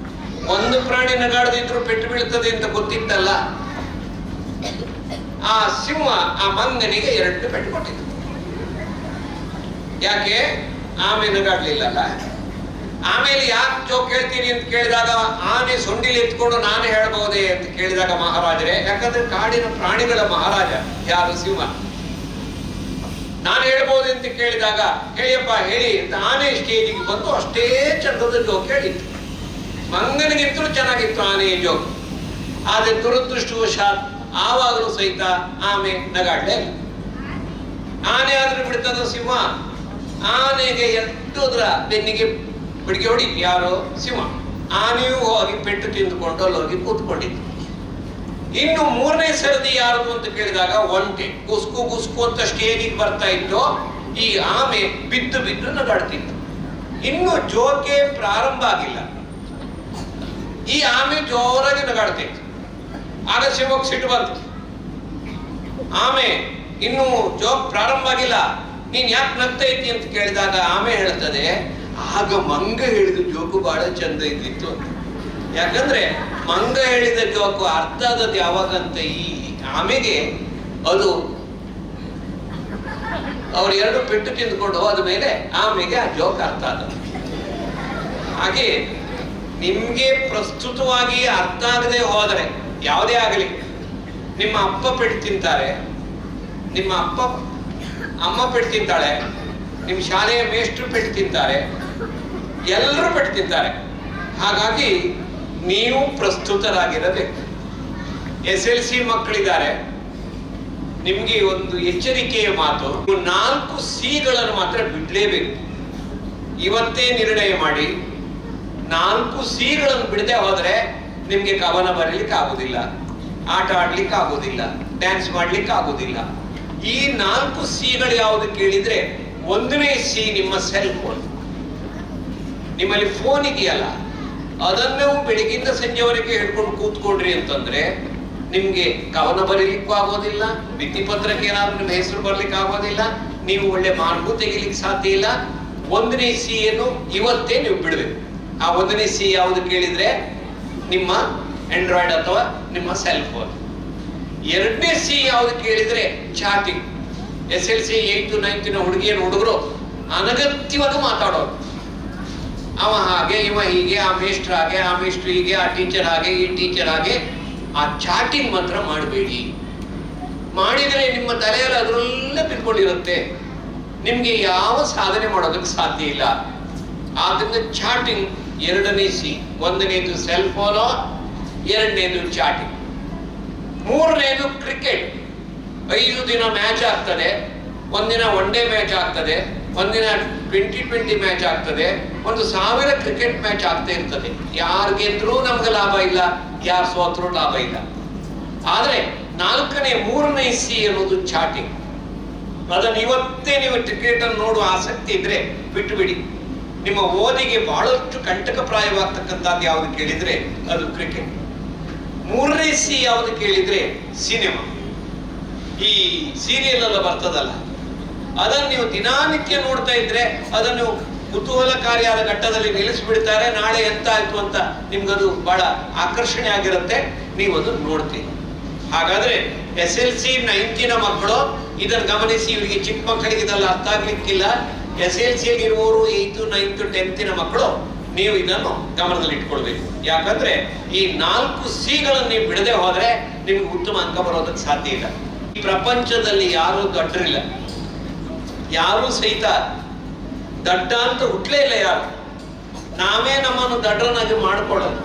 ಒಂದು ಪ್ರಾಣಿ ನಗಾಡದಿದ್ರು ಪೆಟ್ಟು ಬೀಳ್ತದೆ ಅಂತ ಗೊತ್ತಿತ್ತಲ್ಲ. ಆ ಸಿಂಹ ಆ ಮಂಗನಿಗೆ 2 ಪೆಟ್ಟು ಕೊಟ್ಟಿತ್ತು. ಯಾಕೆ? ಆಮೆ ನಗಾಡ್ಲಿಲ್ಲಲ್ಲ. ಆಮೇಲೆ ಯಾಕೆ ಜೋಕ್ ಹೇಳ್ತೀರಿ ಅಂತ ಕೇಳಿದಾಗ, ಆನೆ ಸೊಂಡಿಲಿ ಎತ್ಕೊಂಡು ನಾನು ಹೇಳ್ಬಹುದೇ ಅಂತ ಕೇಳಿದಾಗ ಮಹಾರಾಜರೇ, ಯಾಕಂದ್ರೆ ಕಾಡಿನ ಪ್ರಾಣಿಗಳ ಮಹಾರಾಜ ಯಾರು? ಸಿಂಹ. ನಾನು ಹೇಳ್ಬೋದು ಅಂತ ಕೇಳಿದಾಗ, ಹೇಳಿಯಪ್ಪ ಹೇಳಿ ಅಂತ ಆನೆ ಸ್ಟೇಜಿಗೆ ಬಂದು ಅಷ್ಟೇ ಚಂದದ ಜೋಕ್ ಹೇಳಿತ್ತು. ಮಂಗನಿಗಿಂತಲೂ ಚೆನ್ನಾಗಿತ್ತು ಆನೆಯ ಜೋಕ್. ಆದ್ರೆ ದುರದೃಷ್ಟವಶಾತ್ ಆವಾಗಲೂ ಸಹಿತ ಆಮೆ ನಗಾಡ್ಲೇ ಇಲ್ಲ. ಆನೆ ಆದ್ರೂ ಬಿಡ್ತದ ಸಿಂಹ? ಆನೆಗೆ ಎಟ್ಟೋದ್ರ ಬೆನ್ನಿಗೆ ಬಿಡಿಗೆ ಹೊಡಿ ಯಾರು? ಸಿಂಹ. ಆನೆಯೂ ಹೋಗಿ ಪೆಟ್ಟು ತಿಂದುಕೊಂಡು ಅಲ್ಲಿ ಹೋಗಿ ಕೂತ್ಕೊಂಡಿತ್ತು. ಇನ್ನು 3ನೇ ಸರದಿ ಯಾರದು ಅಂತ ಕೇಳಿದಾಗ ಒಂಟೆ ಗುಸ್ಕು ಗುಸ್ಕು ಅಂತ ಸ್ಟೇಜಿಗೆ ಬರ್ತಾ ಇತ್ತು. ಈ ಆಮೆ ಬಿದ್ದು ಬಿದ್ದು ನಗಾಡ್ತಿತ್ತು. ಇನ್ನು ಜೋಕೆ ಪ್ರಾರಂಭ ಆಗಿಲ್ಲ, ಈ ಆಮೆ ಜೋರಾಗಿ ನಗಾಡ್ತಿತ್ತು. ಆಗ ಸಿಂಹಕ್ಕೆ ಸಿಟ್ಟು ಬಂತು. ಆಮೆ ಇನ್ನು ಜೋಕ್ ಪ್ರಾರಂಭ ಆಗಿಲ್ಲ, ನೀನ್ ಯಾಕೆ ನಗ್ತಾ ಇದ್ದಿ ಅಂತ ಕೇಳಿದಾಗ ಆಮೆ ಹೇಳ್ತದೆ, ಆಗ ಮಂಗ ಹೇಳಿದ ಜೋಕು ಬಹಳ ಚಂದ ಇದ್ದಿತ್ತು ಅಂತ. ಯಾಕಂದ್ರೆ ಮಂಗ ಹೇಳಿದ ಜೋಕು ಅರ್ಥ ಆದದ್ದು ಯಾವಾಗಂತ ಈ ಆಮೆಗೆ ಅದು ಅವ್ರು ಎರಡು ಪೆಟ್ಟು ತಿಂದ್ಕೊಂಡು ಹೋದ ಮೇಲೆ ಆಮೇಲೆ ಆ ಜೋಕ್ ಅರ್ಥ ಆದ. ಹಾಗೆ ನಿಮ್ಗೆ ಪ್ರಸ್ತುತವಾಗಿ ಅರ್ಥ ಆಗದೆ ಹೋದರೆ ಯಾವುದೇ ಆಗಲಿ, ನಿಮ್ಮ ಅಪ್ಪ ಪೆಟ್ಟು ತಿಂತಾರೆ, ನಿಮ್ಮ ಅಮ್ಮ ಪೆಟ್ಟು ತಿಂತಾಳೆ, ನಿಮ್ಮ ಶಾಲೆಯ ಮೇಷ್ಟ್ರು ಪೆಟ್ಟು ತಿಂತಾರೆ, ಎಲ್ಲರೂ ಪೆಟ್ಟು ತಿಂತಾರೆ. ಹಾಗಾಗಿ ನೀವು ಪ್ರಸ್ತುತರಾಗಿರಬೇಕು. SLC ಮಕ್ಕಳಿದ್ದಾರೆ, ನಿಮ್ಗೆ ಒಂದು ಎಚ್ಚರಿಕೆಯ ಮಾತು, 4 ಸಿಗಳನ್ನು ಮಾತ್ರ ಬಿಡ್ಲೇಬೇಕು. ಇವತ್ತೇ ನಿರ್ಣಯ ಮಾಡಿ 4 ಸಿಗಳನ್ನು ಬಿಡದೆ ಹೋದ್ರೆ ನಿಮ್ಗೆ ಕವನ ಬರೀಲಿಕ್ಕೆ ಆಗುದಿಲ್ಲ, ಆಟ ಆಡ್ಲಿಕ್ಕೆ ಆಗುದಿಲ್ಲ, ಡ್ಯಾನ್ಸ್ ಮಾಡ್ಲಿಕ್ಕೆ ಆಗುದಿಲ್ಲ. ಈ 4 ಸಿಗಳು ಯಾವುದು ಕೇಳಿದ್ರೆ, 1ನೇ ಸಿ ನಿಮ್ಮ ಸೆಲ್ ಫೋನ್. ನಿಮ್ಮಲ್ಲಿ ಫೋನ್ ಇದೆಯಲ್ಲ, ಅದನ್ನು ಬೆಳಗಿಂದ ಸಂಜೆವರೆಗೆ ಹಿಡ್ಕೊಂಡು ಕೂತ್ಕೊಳ್ರಿ ಅಂತಂದ್ರೆ ನಿಮ್ಗೆ ಕವನ ಬರೀಲಿಕ್ಕೂ ಆಗೋದಿಲ್ಲ, ಭಿತ್ತಿಪತ್ರಕ್ಕೆ ಏನಾದ್ರು ನಿಮ್ಮ ಹೆಸರು ಬರ್ಲಿಕ್ಕೆ ಆಗೋದಿಲ್ಲ, ನೀವು ಒಳ್ಳೆ ಮಾರ್ಕು ತೆಗಿಲಿಕ್ಕೆ ಸಾಧ್ಯ ಇಲ್ಲ. 1ನೇ ಸಿಯನ್ನು ಇವತ್ತೇ ನೀವು ಬಿಡಬೇಕು. ಆ 1ನೇ ಸಿ ಯಾವುದು ಕೇಳಿದ್ರೆ ನಿಮ್ಮ ಆಂಡ್ರಾಯ್ಡ್ ಅಥವಾ ನಿಮ್ಮ ಸೆಲ್ ಫೋನ್. 2ನೇ ಸಿ ಯಾವುದು ಕೇಳಿದ್ರೆ ಚಾಟಿಂಗ್. SLC 8th 9th ಹುಡುಗಿಯರು ಹುಡುಗರು ಅನಗತ್ಯವಾಗಿ ಮಾತಾಡೋರು. ಅವ ಹಾಗೆ, ಇವ ಹೀಗೆ, ಆ ಮೇಸ್ಟ್ರ್ ಹಾಗೆ, ಆ ಮೇಸ್ಟ್ರ್ ಹೀಗೆ, ಆ ಟೀಚರ್ ಹಾಗೆ, ಈ ಟೀಚರ್ ಹಾಗೆ. ಆ ಚಾಟಿಂಗ್ ಮಾತ್ರ ಮಾಡಬೇಡಿ. ಮಾಡಿದರೆ ನಿಮ್ಮ ತಲೆಯಲ್ಲಿ ಅದರಲ್ಲೇ ಬಿಟ್ಕೊಂಡಿರುತ್ತೆ, ನಿಮ್ಗೆ ಯಾವ ಸಾಧನೆ ಮಾಡೋದಕ್ಕೆ ಸಾಧ್ಯ ಇಲ್ಲ. ಆದ್ರಿಂದ ಚಾಟಿಂಗ್ 2ನೇ ಸಿ. 1ನೇದು ಸೆಲ್ ಫೋನು, 2ನೇದು ಚಾಟಿಂಗ್. 3ನೇದು ಕ್ರಿಕೆಟ್. 5 ದಿನ ಮ್ಯಾಚ್ ಆಗ್ತದೆ, ಒಂದಿನ ಒನ್ ಡೇ ಮ್ಯಾಚ್ ಆಗ್ತದೆ, ಒಂದಿನ 2020 ಮ್ಯಾಚ್ ಆಗ್ತದೆ, 1000 ಕ್ರಿಕೆಟ್ ಮ್ಯಾಚ್ ಆಗ್ತಾ ಇರ್ತದೆ. ಯಾರು ಗೆದ್ರೂ ನಮ್ಗೆ ಲಾಭ ಇಲ್ಲ, ಯಾರು ಸೋತ್ರೂ ಲಾಭ ಇಲ್ಲ. ಆದ್ರೆ 3ನೇ ಸಿ ಅನ್ನೋದು ಚಾಟಿಂಗ್. ಅದನ್ನು ಇವತ್ತೇ ನೀವು ಕ್ರಿಕೆಟ್ ಅನ್ನು ನೋಡುವ ಆಸಕ್ತಿ ಇದ್ರೆ ಬಿಟ್ಟು ಬಿಡಿ. ನಿಮ್ಮ ಓದಿಗೆ ಬಹಳಷ್ಟು ಕಂಟಕಪ್ರಾಯವಾಗ್ತಕ್ಕಂಥದ್ದು ಯಾವುದು ಕೇಳಿದ್ರೆ ಅದು ಕ್ರಿಕೆಟ್. 3ನೇ ಸಿ ಯಾವುದು ಕೇಳಿದ್ರೆ ಸಿನಿಮಾ. ಈ ಸೀರಿಯಲ್ ಎಲ್ಲ ಬರ್ತದಲ್ಲ, ಅದನ್ನು ನೀವು ದಿನಾನಿತ್ಯ ನೋಡ್ತಾ ಇದ್ರೆ ಅದನ್ನು ಕುತೂಹಲಕಾರಿಯಾದ ಘಟ್ಟದಲ್ಲಿ ನಿಲ್ಲಿಸಿಬಿಡ್ತಾರೆ. ನಾಳೆ ಎಂತ ಆಯ್ತು ಅಂತ ನಿಮ್ಗದು ಬಹಳ ಆಕರ್ಷಣೆ ಆಗಿರುತ್ತೆ, ನೀವು ಅದು ನೋಡ್ತೀರಿ. ಹಾಗಾದ್ರೆ SLC 9th ಮಕ್ಕಳು ಇದನ್ನು ಗಮನಿಸಿ. ಇವರಿಗೆ ಚಿಕ್ಕ ಮಕ್ಕಳಿಗೆ ಇದೆಲ್ಲ ಅರ್ಥ ಆಗ್ಲಿಕ್ಕಿಲ್ಲ. SLC ಇರುವವರು 8th 9th 10th ಮಕ್ಕಳು ನೀವು ಇದನ್ನು ಗಮನದಲ್ಲಿ ಇಟ್ಕೊಳ್ಬೇಕು. ಯಾಕಂದ್ರೆ ಈ 4 ಸಿಗಳನ್ನು ನೀವು ಬಿಡದೆ ಹೋದ್ರೆ ನಿಮ್ಗೆ ಉತ್ತಮ ಅಂಕ ಬರೋದಕ್ಕೆ ಸಾಧ್ಯ ಇಲ್ಲ. ಈ ಪ್ರಪಂಚದಲ್ಲಿ ಯಾರು ದಡ್ಡರಿಲ್ಲ, ಯಾರು ಸಹಿತ ದಡ್ಡ ಅಂತ ಹುಟ್ಲೇ ಇಲ್ಲ ಯಾರು. ನಾವೇ ನಮ್ಮನ್ನು ದಡ್ಡರನ್ನಾಗಿ ಮಾಡ್ಕೊಳ್ಳೋದು.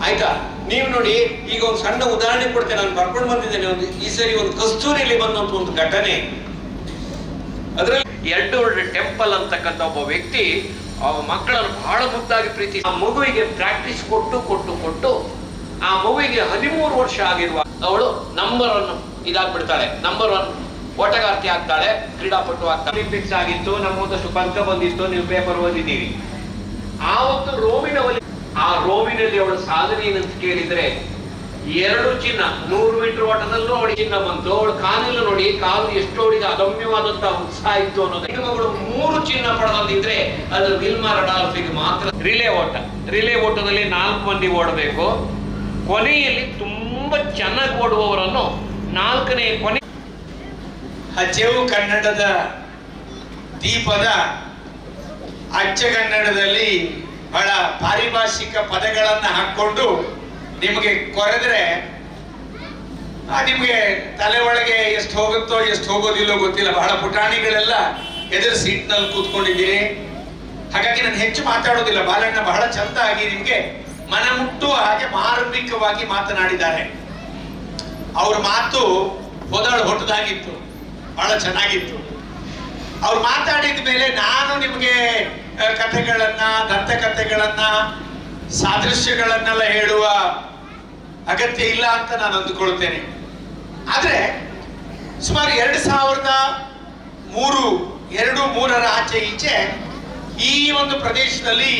ಆಯ್ತಾ? ನೀವು ನೋಡಿ, ಈಗ ಒಂದು ಸಣ್ಣ ಉದಾಹರಣೆ ಕೊಡ್ತೇನೆ. ನಾನು ಬರ್ಕೊಂಡು ಬಂದಿದ್ದೇನೆ ಈ ಸರಿ ಒಂದು ಕಸ್ತೂರಿಯಲ್ಲಿ ಬಂದಂತ ಒಂದು ಘಟನೆ. ಅದರಲ್ಲಿ ಎಡ್ವರ್ಡ್ ಟೆಂಪಲ್ ಅಂತಕ್ಕಂಥ ಒಬ್ಬ ವ್ಯಕ್ತಿ ಮಕ್ಕಳನ್ನು ಬಹಳ ಮುದ್ದಾಗಿ ಪ್ರೀತಿ, ಆ ಮಗುವಿಗೆ ಪ್ರಾಕ್ಟೀಸ್ ಕೊಟ್ಟು ಆ ಮಗುವಿಗೆ 13 ವರ್ಷ ಆಗಿರುವ ಅವಳು ನಂಬರ್ 1 ಇದಾಗ್ಬಿಡ್ತಾಳೆ. ನಂಬರ್ 1 ಓಟಗಾರ್ತಿ ಆಗ್ತಾಳೆ, ಕ್ರೀಡಾಪಟು ಆಗ್ತಾಳೆ. ಒಲಿಂಪಿಕ್ಸ್ ಆಗಿತ್ತು, ನಮ್ಮದಷ್ಟು ಪಂಕ ಬಂದಿತ್ತು, ನೀವು ಪೇಪರ್ ಓದಿದ್ದೀರಿ. ಆ ಒಂದು ರೋಮಿನಲ್ಲಿ ಅವಳ ಸಾಧನೆ ಏನಂತ ಕೇಳಿದ್ರೆ 2 ಚಿನ್ನ. 100 ಮೀಟರ್ ಓಟದಲ್ಲೂ ಅವಳಿಗೆ ಚಿನ್ನ ಬಂತು. ಅವಳು ಕಾಲೆಲ್ಲ ನೋಡಿ, ಕಾಲು ಎಷ್ಟು ಅವಳಿಗೆ ಅದಮ್ಯವಾದಂತಹ ಉತ್ಸಾಹ ಇತ್ತು ಅನ್ನೋದು. ಹೆಣ್ಣುಮಗಳು 3 ಚಿನ್ನ ಪಡೆದಿದ್ರೆ ಅದು ವಿಲ್ಮಾ ರಡಾಲ್ಫಿಗೆ ಮಾತ್ರ. ರಿಲೇ ಓಟದಲ್ಲಿ 4 ಮಂದಿ ಓಡಬೇಕು. ಕೊನೆಯಲ್ಲಿ ತುಂಬಾ ಚೆನ್ನಾಗಿ ಓಡುವವರನ್ನು 4ನೇ ಕೊನೆ. ಅಚ್ಚೆವು ಕನ್ನಡದ ದೀಪದ ಅಚ್ಚಗನ್ನಡದಲ್ಲಿ ಬಹಳ ಪಾರಿಭಾಷಿಕ ಪದಗಳನ್ನ ಹಾಕೊಂಡು ನಿಮಗೆ ಕೊರೆದ್ರೆ ನಿಮ್ಗೆ ತಲೆ ಒಳಗೆ ಎಷ್ಟು ಹೋಗುತ್ತೋ ಎಷ್ಟು ಹೋಗೋದಿಲ್ಲೋ ಗೊತ್ತಿಲ್ಲ. ಬಹಳ ಪುಟಾಣಿಗಳೆಲ್ಲ ಎದುರು ಸೀಟ್ನಲ್ಲಿ ಕೂತ್ಕೊಂಡಿದ್ದೀರಿ. ಹಾಗಾಗಿ ನಾನು ಹೆಚ್ಚು ಮಾತಾಡೋದಿಲ್ಲ. ಬಾಲಣ್ಣ ಬಹಳ ಚಂದ ಆಗಿ ನಿಮ್ಗೆ ಮನ ಮುಟ್ಟುವ ಹಾಗೆ ಮಾರ್ಮಿಕವಾಗಿ ಮಾತನಾಡಿದ್ದಾರೆ. ಅವ್ರ ಮಾತು ಹೊಟ್ಟದಾಗಿತ್ತು, ಬಹಳ ಚೆನ್ನಾಗಿತ್ತು. ಅವ್ರು ಮಾತಾಡಿದ ಮೇಲೆ ನಾನು ನಿಮಗೆ ಕಥೆಗಳನ್ನ, ದಂತಕಥೆಗಳನ್ನ, ಸಾದೃಶ್ಯಗಳನ್ನೆಲ್ಲ ಹೇಳುವ ಅಗತ್ಯ ಇಲ್ಲ ಅಂತ ನಾನು ಅಂದುಕೊಳ್ತೇನೆ. ಆದ್ರೆ ಸುಮಾರು 2003 ಆಚೆ ಈಚೆ ಈ ಒಂದು ಪ್ರದೇಶದಲ್ಲಿ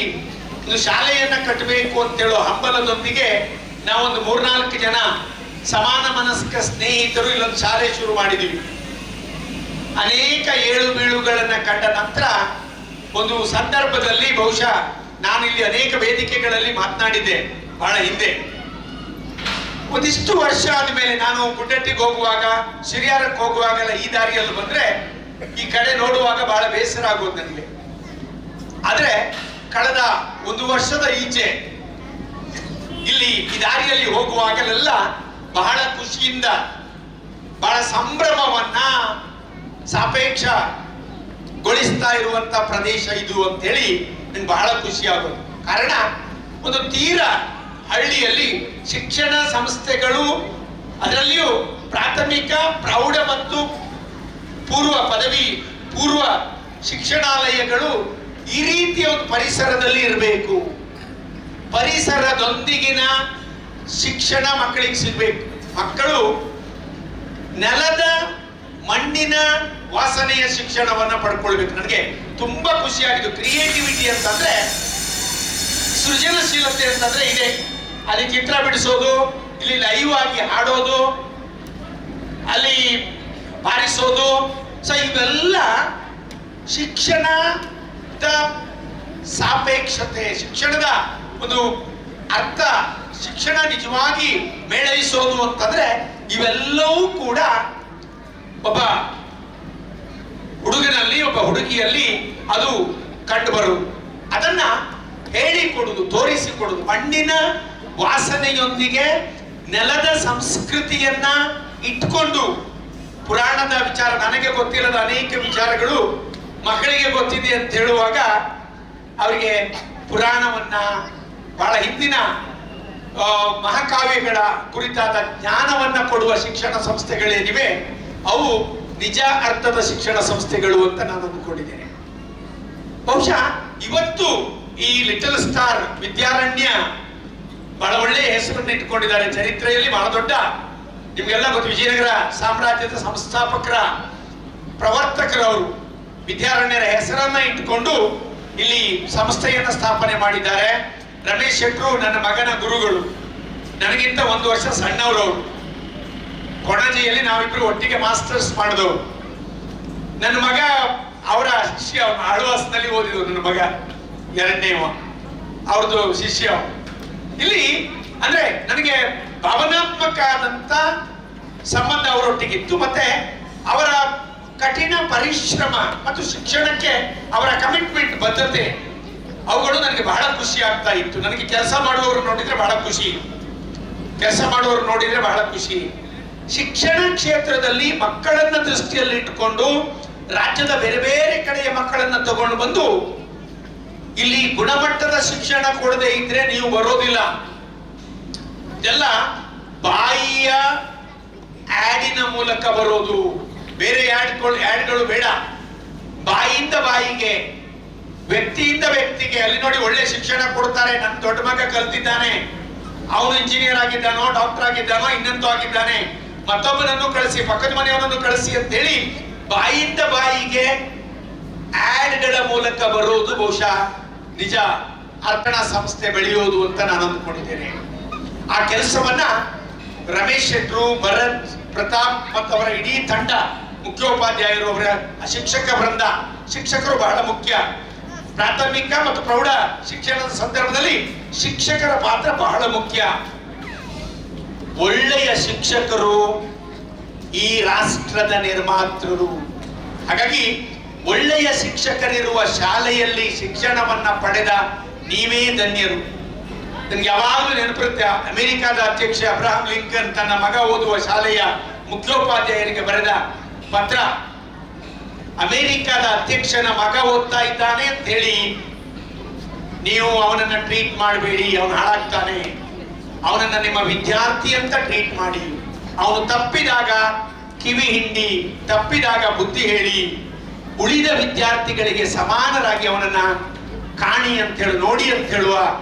ಒಂದು ಶಾಲೆಯನ್ನ ಕಟ್ಟಬೇಕು ಅಂತೇಳೋ ಹಂಬಲದೊಂದಿಗೆ ನಾವೊಂದು 3-4 ಜನ ಸಮಾನ ಮನಸ್ಕ ಸ್ನೇಹಿತರು ಇಲ್ಲೊಂದು ಶಾಲೆ ಶುರು ಮಾಡಿದ್ವಿ. ಅನೇಕ ಏಳು ಬೀಳುಗಳನ್ನ ಕಂಡ ನಂತರ ಒಂದು ಸಂದರ್ಭದಲ್ಲಿ, ಬಹುಶಃ ನಾನಿಲ್ಲಿ ಅನೇಕ ವೇದಿಕೆಗಳಲ್ಲಿ ಮಾತನಾಡಿದ್ದೆ ಬಹಳ ಹಿಂದೆ, ಒಂದಿಷ್ಟು ವರ್ಷ ಆದ್ಮೇಲೆ ನಾನು ಗುಡ್ಡಟ್ಟಿಗೆ ಹೋಗುವಾಗ, ಶಿರಿಯಾರಕ್ಕೆ ಹೋಗುವಾಗೆಲ್ಲ ಈ ದಾರಿಯಲ್ಲಿ ಬಂದ್ರೆ ಈ ಕಡೆ ನೋಡುವಾಗ ಬಹಳ ಬೇಸರ ಆಗೋದು ನನಗೆ. ಆದ್ರೆ ಕಳೆದ 1 ವರ್ಷದ ಈಚೆ ಇಲ್ಲಿ ಈ ದಾರಿಯಲ್ಲಿ ಹೋಗುವಾಗಲೆಲ್ಲ ಬಹಳ ಖುಷಿಯಿಂದ, ಬಹಳ ಸಂಭ್ರಮವನ್ನ ಸಾಪೇಕ್ಷಗೊಳಿಸ್ತಾ ಇರುವಂತ ಪ್ರದೇಶ ಇದು ಅಂತೇಳಿ ನಂಗೆ ಬಹಳ ಖುಷಿ ಆಗೋದು. ಕಾರಣ ಒಂದು ತೀರ ಹಳ್ಳಿಯಲ್ಲಿ ಶಿಕ್ಷಣ ಸಂಸ್ಥೆಗಳು, ಅದರಲ್ಲಿಯೂ ಪ್ರಾಥಮಿಕ, ಪ್ರೌಢ ಮತ್ತು ಪೂರ್ವ ಪದವಿ ಪೂರ್ವ ಶಿಕ್ಷಣಾಲಯಗಳು ಈ ರೀತಿಯ ಒಂದು ಪರಿಸರದಲ್ಲಿ ಇರಬೇಕು. ಪರಿಸರದೊಂದಿಗಿನ ಶಿಕ್ಷಣ ಮಕ್ಕಳಿಗೆ ಸಿಗ್ಬೇಕು. ಮಕ್ಕಳು ನೆಲದ ಮಣ್ಣಿನ ವಾಸನೆಯ ಶಿಕ್ಷಣವನ್ನ ಪಡ್ಕೊಳ್ಬೇಕು. ನನಗೆ ತುಂಬಾ ಖುಷಿಯಾಗಿದ್ದು ಕ್ರಿಯೇಟಿವಿಟಿ ಅಂತಂದ್ರೆ, ಸೃಜನಶೀಲತೆ ಅಂತಂದ್ರೆ ಇದೆ. ಅಲ್ಲಿ ಚಿತ್ರ ಬಿಡಿಸೋದು, ಇಲ್ಲಿ ಲೈವ್ ಆಗಿ ಹಾಡೋದು, ಅಲ್ಲಿ ಬಾರಿಸೋದು. ಸೊ ಇವೆಲ್ಲ ಶಿಕ್ಷಣದ ಸಾಪೇಕ್ಷತೆ, ಶಿಕ್ಷಣದ ಒಂದು ಅರ್ಥ. ಶಿಕ್ಷಣ ನಿಜವಾಗಿ ಮೇಳೈಸೋದು ಅಂತಂದ್ರೆ ಇವೆಲ್ಲವೂ ಕೂಡ ಒಬ್ಬ ಹುಡುಗನಲ್ಲಿ, ಒಬ್ಬ ಹುಡುಗಿಯಲ್ಲಿ ಅದು ಕಂಡು ಬರುವುದು. ಅದನ್ನ ಹೇಳಿಕೊಡುವುದು, ತೋರಿಸಿಕೊಡುವುದು. ಮಣ್ಣಿನ ವಾಸನೆಯೊಂದಿಗೆ ನೆಲದ ಸಂಸ್ಕೃತಿಯನ್ನ ಇಟ್ಕೊಂಡು, ಪುರಾಣದ ವಿಚಾರ, ನನಗೆ ಗೊತ್ತಿಲ್ಲದ ಅನೇಕ ವಿಚಾರಗಳು ಮಕ್ಕಳಿಗೆ ಗೊತ್ತಿದೆ ಅಂತ ಹೇಳುವಾಗ ಅವರಿಗೆ ಪುರಾಣವನ್ನ, ಬಹಳ ಹಿಂದಿನ ಮಹಾಕಾವ್ಯಗಳ ಕುರಿತಾದ ಜ್ಞಾನವನ್ನ ಕೊಡುವ ಶಿಕ್ಷಣ ಸಂಸ್ಥೆಗಳೇನಿವೆ ಅವು ನಿಜ ಅರ್ಥದ ಶಿಕ್ಷಣ ಸಂಸ್ಥೆಗಳು ಅಂತ ನಾನು ಅಂದುಕೊಂಡಿದ್ದೇನೆ. ಬಹುಶಃ ಇವತ್ತು ಈ ಲಿಟಲ್ ಸ್ಟಾರ್ ವಿದ್ಯಾರಣ್ಯ ಬಹಳ ಒಳ್ಳೆಯ ಹೆಸರನ್ನು ಇಟ್ಕೊಂಡಿದ್ದಾರೆ. ಚರಿತ್ರೆಯಲ್ಲಿ ಬಹಳ ದೊಡ್ಡ, ನಿಮ್ಗೆಲ್ಲ ಗೊತ್ತು, ವಿಜಯನಗರ ಸಾಮ್ರಾಜ್ಯದ ಸಂಸ್ಥಾಪಕರ ಪ್ರವರ್ತಕರವರು ವಿದ್ಯಾರಣ್ಯರ ಹೆಸರನ್ನ ಇಟ್ಟುಕೊಂಡು ಇಲ್ಲಿ ಸಂಸ್ಥೆಯನ್ನ ಸ್ಥಾಪನೆ ಮಾಡಿದ್ದಾರೆ. ರಮೇಶ್ ಶೆಟ್ರು ನನ್ನ ಮಗನ ಗುರುಗಳು, ನನಗಿಂತ 1 ವರ್ಷ ಸಣ್ಣವರವರು. ಕೊಣಜಿಯಲ್ಲಿ ನಾವಿಬ್ರು ಒಟ್ಟಿಗೆ ಮಾಸ್ಟರ್ಸ್ ಮಾಡಿದವರು. ನನ್ನ ಮಗ ಅವರ ಶಿಷ್ಯ, ಆಳ್ವಾಸ್ನಲ್ಲಿ ಓದಿದ್ರು ನನ್ನ ಮಗ, 2ನೇವ ಅವ್ರದ್ದು ಶಿಷ್ಯ. ಇಲ್ಲಿ ಅಂದ್ರೆ ನನಗೆ ಭಾವನಾತ್ಮಕ ಆದಂತ ಸಂಬಂಧ ಅವರೊಟ್ಟಿಗಿತ್ತು. ಮತ್ತೆ ಅವರ ಕಠಿಣ ಪರಿಶ್ರಮ ಮತ್ತು ಶಿಕ್ಷಣಕ್ಕೆ ಅವರ ಕಮಿಟ್ಮೆಂಟ್, ಬದ್ಧತೆ, ಅವುಗಳು ನನಗೆ ಬಹಳ ಖುಷಿ ಆಗ್ತಾ ಇತ್ತು. ನನಗೆ ಕೆಲಸ ಮಾಡುವವರು ನೋಡಿದ್ರೆ ಬಹಳ ಖುಷಿ. ಶಿಕ್ಷಣ ಕ್ಷೇತ್ರದಲ್ಲಿ ಮಕ್ಕಳನ್ನ ದೃಷ್ಟಿಯಲ್ಲಿ ಇಟ್ಟುಕೊಂಡು ರಾಜ್ಯದ ಬೇರೆ ಬೇರೆ ಕಡೆಯ ಮಕ್ಕಳನ್ನ ತಗೊಂಡು ಬಂದು ಇಲ್ಲಿ ಗುಣಮಟ್ಟದ ಶಿಕ್ಷಣ ಕೊಡದೆ ಇದ್ರೆ ನೀವು ಬರೋದಿಲ್ಲ. ಇದೆಲ್ಲ ಬಾಯಿಯ ಆಡಿನ ಮೂಲಕ ಬರೋದು, ಬೇರೆ ಆಡ್ಗಳು ಬೇಡ. ಬಾಯಿಯಿಂದ ಬಾಯಿಗೆ, ವ್ಯಕ್ತಿಯಿಂದ ವ್ಯಕ್ತಿಗೆ. ಅಲ್ಲಿ ನೋಡಿ ಒಳ್ಳೆ ಶಿಕ್ಷಣ ಕೊಡ್ತಾರೆ. ನನ್ನ ದೊಡ್ಡ ಮಗ ಕಲ್ತಿದ್ದಾನೆ, ಅವನು ಇಂಜಿನಿಯರ್ ಆಗಿದ್ದಾನೋ, ಡಾಕ್ಟರ್ ಆಗಿದ್ದಾನೋ, ಇನ್ನಂತೂ ಆಗಿದ್ದಾನೆ, ಮತ್ತೊಬ್ಬನನ್ನು ಕಳಿಸಿ, ಪಕ್ಕದ ಮನೆಯವನನ್ನು ಕಳಿಸಿ ಅಂತ ಹೇಳಿ ಬಾಯಿಯಿಂದ ಬಾಯಿಗೆ ಆಡ್ಗಳ ಮೂಲಕ ಬರೋದು ಬಹುಶಃ ನಿಜ ಅರ್ಪಣ ಸಂಸ್ಥೆ ಬೆಳೆಯೋದು ಅಂತ ನಾನು ಅಂದುಕೊಂಡಿದ್ದೇನೆ. ಆ ಕೆಲಸವನ್ನ ರಮೇಶ್ ಶೆಟ್ರು, ಭರತ್, ಪ್ರತಾಪ್ ಮತ್ತು ಅವರ ಇಡೀ ತಂಡ, ಮುಖ್ಯೋಪಾಧ್ಯಾಯರು, ಅವರ ಶಿಕ್ಷಕ ವೃಂದ, ಶಿಕ್ಷಕರು ಬಹಳ ಮುಖ್ಯ. ಪ್ರಾಥಮಿಕ ಮತ್ತು ಪ್ರೌಢ ಶಿಕ್ಷಣದ ಸಂದರ್ಭದಲ್ಲಿ ಶಿಕ್ಷಕರ ಪಾತ್ರ ಬಹಳ ಮುಖ್ಯ. ಒಳ್ಳೆಯ ಶಿಕ್ಷಕರು ಈ ರಾಷ್ಟ್ರದ ನಿರ್ಮಾತೃರು. ಹಾಗಾಗಿ ಒಳ್ಳೆಯ ಶಿಕ್ಷಕರಿರುವ ಶಾಲೆಯಲ್ಲಿ ಶಿಕ್ಷಣವನ್ನ ಪಡೆದ ನೀವೇ ಧನ್ಯರು. ನನಗೆ ಯಾವಾಗಲೂ ನೆನಪಿರುತ್ತೆ, ಅಮೆರಿಕಾದ ಅಧ್ಯಕ್ಷ ಅಬ್ರಹಾಂ ಲಿಂಕನ್ ತನ್ನ ಮಗ ಓದುವ ಶಾಲೆಯ ಮುಖ್ಯೋಪಾಧ್ಯಾಯರಿಗೆ ಬರೆದ ಪತ್ರ. ಅಮೆರಿಕಾದ ಅಧ್ಯಕ್ಷನ ಮಗ ಓದ್ತಾ ಇದ್ದಾನೆ ಅಂತ ಹೇಳಿ ನೀವು ಅವನನ್ನ ಟ್ರೀಟ್ ಮಾಡಬೇಡಿ, ಅವನು ಹಾಳಾಗ್ತಾನೆ. ಅವನನ್ನ ನಿಮ್ಮ ವಿದ್ಯಾರ್ಥಿ ಅಂತ ಟ್ರೀಟ್ ಮಾಡಿ. ಅವನು ತಪ್ಪಿದಾಗ ಕಿವಿ ಹಿಂಡಿ, ತಪ್ಪಿದಾಗ ಬುದ್ಧಿ ಹೇಳಿ, ಉಳಿದ ವಿದ್ಯಾರ್ಥಿಗಳಿಗೆ ಸಮಾನರಾಗಿ ಅವನನ್ನ ಕಾಣಿ ಅಂತ ಹೇಳಿ, ನೋಡಿ ಅಂತ ಹೇಳುವ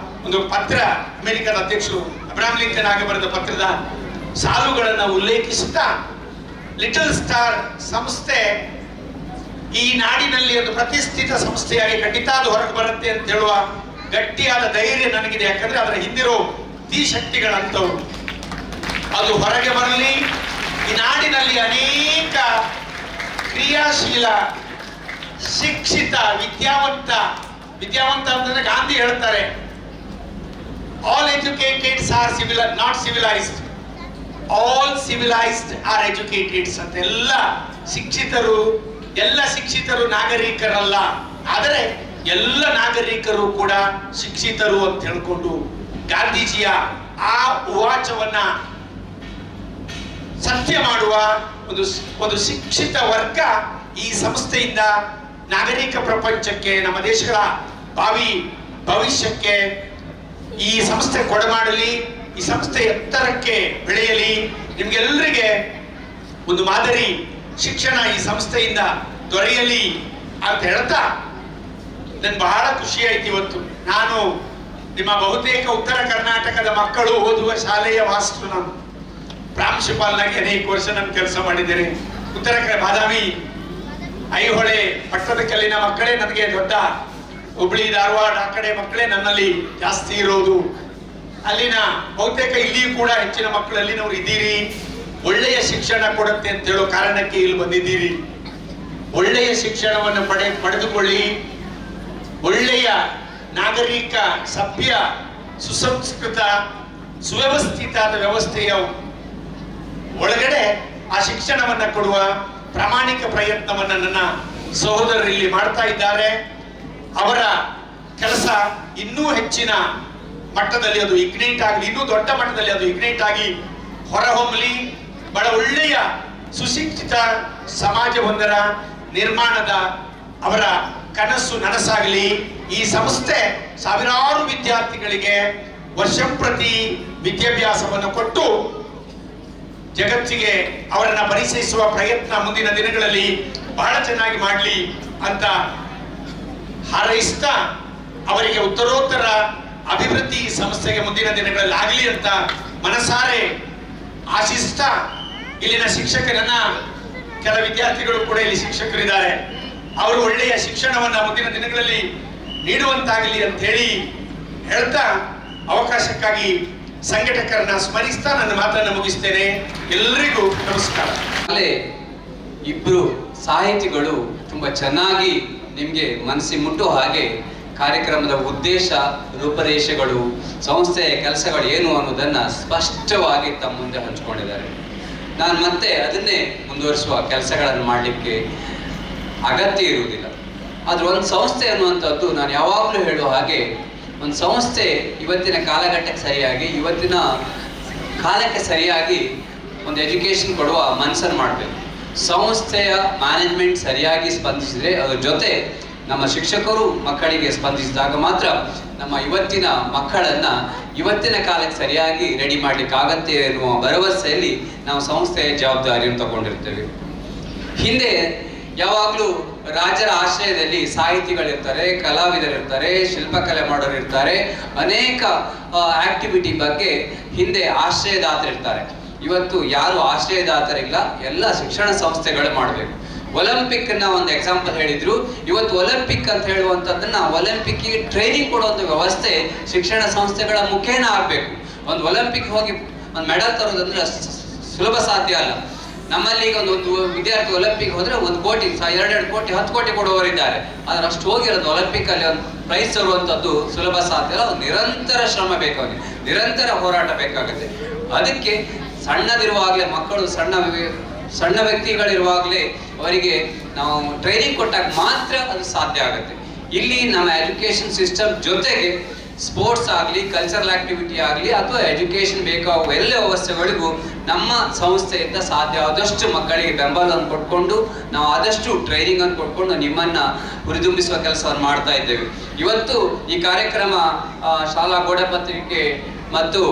ಒಂದು ಪತ್ರ ಅಮೆರಿಕದ ಅಧ್ಯಕ್ಷರು ಅಬ್ರಹಾಂ ಲಿಂಕನ್ ಆಗಿ ಬರೆದ ಪತ್ರದ ಸಾಲುಗಳನ್ನು ಉಲ್ಲೇಖಿಸುತ್ತಾ, ಲಿಟಲ್ ಸ್ಟಾರ್ ಸಂಸ್ಥೆ ಈ ನಾಡಿನಲ್ಲಿ ಒಂದು ಪ್ರತಿಷ್ಠಿತ ಸಂಸ್ಥೆಯಾಗಿ ಖಂಡಿತ ಅದು ಹೊರಗೆ ಬರುತ್ತೆ ಅಂತ ಹೇಳುವ ಗಟ್ಟಿಯಾದ ಧೈರ್ಯ ನನಗಿದೆ. ಯಾಕಂದ್ರೆ ಅದರ ಹಿಂದಿರೋ ಶಕ್ತಿಗಳಂತವ್ರು. ಅದು ಹೊರಗೆ ಬರಲಿ. ಈ ನಾಡಿನಲ್ಲಿ ಅನೇಕ ಕ್ರಿಯಾಶೀಲ, ಶಿಕ್ಷಿತ, ವಿದ್ಯಾವಂತ ಅಂತಂದ್ರೆ ಗಾಂಧಿ ಹೇಳ್ತಾರೆ, all educateds are not civilised, all civilised are educateds ಅಂತ. ಎಲ್ಲ ಶಿಕ್ಷಿತರು, ಎಲ್ಲ ಶಿಕ್ಷಿತರು ನಾಗರಿಕರಲ್ಲ, ಆದರೆ ಎಲ್ಲ ನಾಗರಿಕರು ಕೂಡ ಶಿಕ್ಷಿತರು ಅಂತ ಹೇಳ್ಕೊಂಡು ಗಾಂಧೀಜಿಯ ಆ ಉವಾಚವನ್ನ ಸತ್ಯ ಮಾಡುವ ಒಂದು ಶಿಕ್ಷಿತ ವರ್ಗ ಈ ಸಂಸ್ಥೆಯಿಂದ ನಾಗರಿಕ ಪ್ರಪಂಚಕ್ಕೆ, ನಮ್ಮ ದೇಶಗಳ ಭಾವಿ ಭವಿಷ್ಯಕ್ಕೆ ಈ ಸಂಸ್ಥೆ ಕೊಡಮಾಡಲಿ, ಈ ಸಂಸ್ಥೆ ಎತ್ತರಕ್ಕೆ ಬೆಳೆಯಲಿ, ನಿಮ್ಗೆಲ್ಲರಿಗೆ ಒಂದು ಮಾದರಿ ಶಿಕ್ಷಣ ಈ ಸಂಸ್ಥೆಯಿಂದ ದೊರೆಯಲಿ ಅಂತ ಹೇಳ್ತಾ ನನ್ಗೆ ಬಹಳ ಖುಷಿ ಆಯ್ತು. ಇವತ್ತು ನಾನು ನಿಮ್ಮ ಬಹುತೇಕ ಉತ್ತರ ಕರ್ನಾಟಕದ ಮಕ್ಕಳು ಓದುವ ಶಾಲೆಯ ಮಾಸ್ಟರ್, ನಾನು ಪ್ರಾಂಶುಪಾಲನಾಗಿ ಅನೇಕ ವರ್ಷ ನಾನು ಕೆಲಸ ಮಾಡಿದ್ದೇನೆ. ಉತ್ತರ ಬಾದಾಮಿ, ಐಹೊಳೆ, ಪಟ್ಟದಕಲ್ಲಿನ ಮಕ್ಕಳೇ ನನಗೆ ದೊಡ್ಡ, ಹುಬ್ಳಿ, ಧಾರವಾಡ ಆ ಕಡೆ ಮಕ್ಕಳೇ ನನ್ನಲ್ಲಿ ಜಾಸ್ತಿ ಇರೋದು. ಅಲ್ಲಿನ ಬಹುತೇಕ ಇಲ್ಲಿಯೂ ಕೂಡ ಹೆಚ್ಚಿನ ಮಕ್ಕಳು ಅಲ್ಲಿನವ್ರು ಇದ್ದೀರಿ. ಒಳ್ಳೆಯ ಶಿಕ್ಷಣ ಕೊಡುತ್ತೆ ಅಂತ ಹೇಳೋ ಕಾರಣಕ್ಕೆ ಇಲ್ಲಿ ಬಂದಿದ್ದೀರಿ. ಒಳ್ಳೆಯ ಶಿಕ್ಷಣವನ್ನು ಪಡೆದುಕೊಳ್ಳಿ. ಒಳ್ಳೆಯ ನಾಗರಿಕ, ಸಭ್ಯ, ಸುಸಂಸ್ಕೃತ, ಸುವ್ಯವಸ್ಥಿತಾದ ವ್ಯವಸ್ಥೆಯ ಒಳಗಡೆ ಆ ಶಿಕ್ಷಣವನ್ನ ಕೊಡುವ ಪ್ರಾಮಾಣಿಕ ಪ್ರಯತ್ನವನ್ನ ನನ್ನ ಸಹೋದರರು ಇಲ್ಲಿ ಮಾಡ್ತಾ ಇದ್ದಾರೆ. ಅವರ ಕೆಲಸ ಇನ್ನೂ ಹೆಚ್ಚಿನ ಮಟ್ಟದಲ್ಲಿ ಅದು ಇಗ್ನೈಟ್ ಆಗಲಿ, ಇನ್ನೂ ದೊಡ್ಡ ಮಟ್ಟದಲ್ಲಿ ಅದು ಇಗ್ನೈಟ್ ಆಗಿ ಹೊರಹೊಮ್ಮಲಿ. ಬಹಳ ಒಳ್ಳೆಯ ಸುಶಿಕ್ಷಿತ ಸಮಾಜವೊಂದರ ನಿರ್ಮಾಣದ ಅವರ ಕನಸು ನನಸಾಗಲಿ. ಈ ಸಂಸ್ಥೆ ಸಾವಿರಾರು ವಿದ್ಯಾರ್ಥಿಗಳಿಗೆ ವರ್ಷಂಪ್ರತಿ ವಿದ್ಯಾಭ್ಯಾಸವನ್ನು ಕೊಟ್ಟು ಜಗತ್ತಿಗೆ ಅವರನ್ನ ಪರಿಚಯಿಸುವ ಪ್ರಯತ್ನ ಮುಂದಿನ ದಿನಗಳಲ್ಲಿ ಬಹಳ ಚೆನ್ನಾಗಿ ಮಾಡಲಿ ಅಂತ ಹಾರೈಸ್ತಾ, ಅವರಿಗೆ ಉತ್ತರೋತ್ತರ ಅಭಿವೃದ್ಧಿ ಸಂಸ್ಥೆಗೆ ಮುಂದಿನ ದಿನಗಳಲ್ಲಿ ಆಗಲಿ ಅಂತ ಮನಸಾರೆ ಆಶಿಸ್ತಾ, ಇಲ್ಲಿನ ಶಿಕ್ಷಕರನ್ನ, ಕೆಲ ವಿದ್ಯಾರ್ಥಿಗಳು ಕೂಡ ಇಲ್ಲಿ ಶಿಕ್ಷಕರಿದ್ದಾರೆ, ಅವರು ಒಳ್ಳೆಯ ಶಿಕ್ಷಣವನ್ನ ಮುಂದಿನ ದಿನಗಳಲ್ಲಿ ನೀಡುವಂತಾಗಲಿ ಅಂತ ಹೇಳಿ ಹೇಳ್ತಾ, ಅವಕಾಶಕ್ಕಾಗಿ ಸಂಘಟಕರನ್ನ ಸ್ಮರಿಸ್ತಾ ನನ್ನ ಮಾತನ್ನು ಮುಗಿಸ್ತೇನೆ. ಎಲ್ಲರಿಗೂ ನಮಸ್ಕಾರ. ಅಲ್ಲೇ ಇಬ್ರು ಸಾಹಿತಿಗಳು ತುಂಬಾ ಚೆನ್ನಾಗಿ ನಿಮ್ಗೆ ಮನಸ್ಸಿಗೆ ಮುಟ್ಟೋ ಹಾಗೆ ಕಾರ್ಯಕ್ರಮದ ಉದ್ದೇಶ, ರೂಪರೇಷೆಗಳು, ಸಂಸ್ಥೆಯ ಕೆಲಸಗಳು ಏನು ಅನ್ನೋದನ್ನ ಸ್ಪಷ್ಟವಾಗಿ ತಮ್ಮ ಮುಂದೆ ಹಂಚಿಕೊಂಡಿದ್ದಾರೆ. ನಾನು ಮತ್ತೆ ಅದನ್ನೇ ಮುಂದುವರಿಸುವ ಕೆಲಸಗಳನ್ನು ಮಾಡಲಿಕ್ಕೆ ಅಗತ್ಯ ಇರುವುದಿಲ್ಲ. ಆದ್ರೆ ಒಂದು ಸಂಸ್ಥೆ ಅನ್ನುವಂಥದ್ದು ನಾನು ಯಾವಾಗಲೂ ಹೇಳುವ ಹಾಗೆ, ಒಂದು ಸಂಸ್ಥೆ ಇವತ್ತಿನ ಕಾಲಘಟ್ಟಕ್ಕೆ ಸರಿಯಾಗಿ, ಇವತ್ತಿನ ಕಾಲಕ್ಕೆ ಸರಿಯಾಗಿ ಒಂದು ಎಜುಕೇಶನ್ ಕೊಡುವ ಮನಸ್ಸನ್ನು ಮಾಡಬೇಕು. ಸಂಸ್ಥೆಯ ಮ್ಯಾನೇಜ್ಮೆಂಟ್ ಸರಿಯಾಗಿ ಸ್ಪಂದಿಸಿದರೆ, ಅದ್ರ ಜೊತೆ ನಮ್ಮ ಶಿಕ್ಷಕರು ಮಕ್ಕಳಿಗೆ ಸ್ಪಂದಿಸಿದಾಗ ಮಾತ್ರ ನಮ್ಮ ಇವತ್ತಿನ ಮಕ್ಕಳನ್ನ ಇವತ್ತಿನ ಕಾಲಕ್ಕೆ ಸರಿಯಾಗಿ ರೆಡಿ ಮಾಡ್ಲಿಕ್ಕೆ ಆಗತ್ತೆ ಎನ್ನುವ ಭರವಸೆಯಲ್ಲಿ ನಾವು ಸಂಸ್ಥೆಯ ಜವಾಬ್ದಾರಿಯನ್ನು ತಗೊಂಡಿರ್ತೇವೆ. ಹಿಂದೆ ಯಾವಾಗಲೂ ರಾಜರ ಆಶ್ರಯದಲ್ಲಿ ಸಾಹಿತಿಗಳಿರ್ತಾರೆ, ಕಲಾವಿದರಿರ್ತಾರೆ, ಶಿಲ್ಪಕಲೆ ಮಾಡೋರು ಇರ್ತಾರೆ, ಅನೇಕ ಆಕ್ಟಿವಿಟಿ ಬಗ್ಗೆ ಹಿಂದೆ ಆಶ್ರಯದಾತರಿರ್ತಾರೆ. ಇವತ್ತು ಯಾರು ಆಶ್ರಯದಾತರಿಲ್ಲ, ಎಲ್ಲ ಶಿಕ್ಷಣ ಸಂಸ್ಥೆಗಳು ಮಾಡಬೇಕು. ಒಲಿಂಪಿಕ್ ನ ಒಂದು ಎಕ್ಸಾಂಪಲ್ ಹೇಳಿದ್ರು. ಇವತ್ತು ಒಲಿಂಪಿಕ್ ಅಂತ ಹೇಳುವಂಥದ್ದನ್ನ, ಒಲಿಂಪಿಕ್ ಟ್ರೈನಿಂಗ್ ಕೊಡುವಂಥ ವ್ಯವಸ್ಥೆ ಶಿಕ್ಷಣ ಸಂಸ್ಥೆಗಳ ಮುಖೇನ ಆಗಬೇಕು. ಒಂದು ಒಲಿಂಪಿಕ್ ಹೋಗಿ ಒಂದು ಮೆಡಲ್ ತರೋದಂದ್ರೆ ಸುಲಭ ಸಾಧ್ಯ ಅಲ್ಲ. ನಮ್ಮಲ್ಲಿ ಈಗ ಒಂದು ವಿದ್ಯಾರ್ಥಿ ಒಲಿಂಪಿಕ್ ಹೋದ್ರೆ 1 ಕೋಟಿ, 2 ಕೋಟಿ, 10 ಕೋಟಿ ಕೊಡುವವರಿದ್ದಾರೆ. ಆದ್ರೆ ಅಷ್ಟು ಹೋಗಿರೋದು ಒಲಿಂಪಿಕ್ ಅಲ್ಲಿ ಒಂದು ಪ್ರೈಸ್ ತರುವಂಥದ್ದು ಸುಲಭ ಸಾಧ್ಯ ಅಲ್ಲ. ಒಂದು ನಿರಂತರ ಶ್ರಮ ಬೇಕಾಗುತ್ತೆ, ನಿರಂತರ ಹೋರಾಟ ಬೇಕಾಗುತ್ತೆ. ಅದಕ್ಕೆ ಸಣ್ಣದಿರುವಾಗಲೇ ಮಕ್ಕಳು, ಸಣ್ಣ ವ್ಯಕ್ತಿಗಳಿರುವಾಗಲೇ ಅವರಿಗೆ ನಾವು ಟ್ರೈನಿಂಗ್ ಕೊಟ್ಟಾಗ ಮಾತ್ರ ಅದು ಸಾಧ್ಯ ಆಗುತ್ತೆ. ಇಲ್ಲಿ ನಮ್ಮ ಎಜುಕೇಶನ್ ಸಿಸ್ಟಮ್ ಜೊತೆಗೆ ಸ್ಪೋರ್ಟ್ಸ್ ಆಗಲಿ, ಕಲ್ಚರಲ್ ಆಕ್ಟಿವಿಟಿ ಆಗಲಿ, ಅಥವಾ ಎಜುಕೇಶನ್ ಬೇಕಾಗುವ ಎಲ್ಲ ವ್ಯವಸ್ಥೆಗಳಿಗೂ ನಮ್ಮ ಸಂಸ್ಥೆಯಿಂದ ಸಾಧ್ಯ ಆದಷ್ಟು ಮಕ್ಕಳಿಗೆ ಬೆಂಬಲವನ್ನು ಕೊಟ್ಕೊಂಡು, ನಾವು ಆದಷ್ಟು ಟ್ರೈನಿಂಗ್ ಅನ್ನು ಕೊಟ್ಕೊಂಡು ನಿಮ್ಮನ್ನ ಹುರಿದುಂಬಿಸುವ ಕೆಲಸವನ್ನು ಮಾಡ್ತಾ ಇದ್ದೇವೆ. ಇವತ್ತು ಈ ಕಾರ್ಯಕ್ರಮ ಶಾಲಾ ಗೋಡೆಪತ್ರಿಕೆ ಮತ್ತು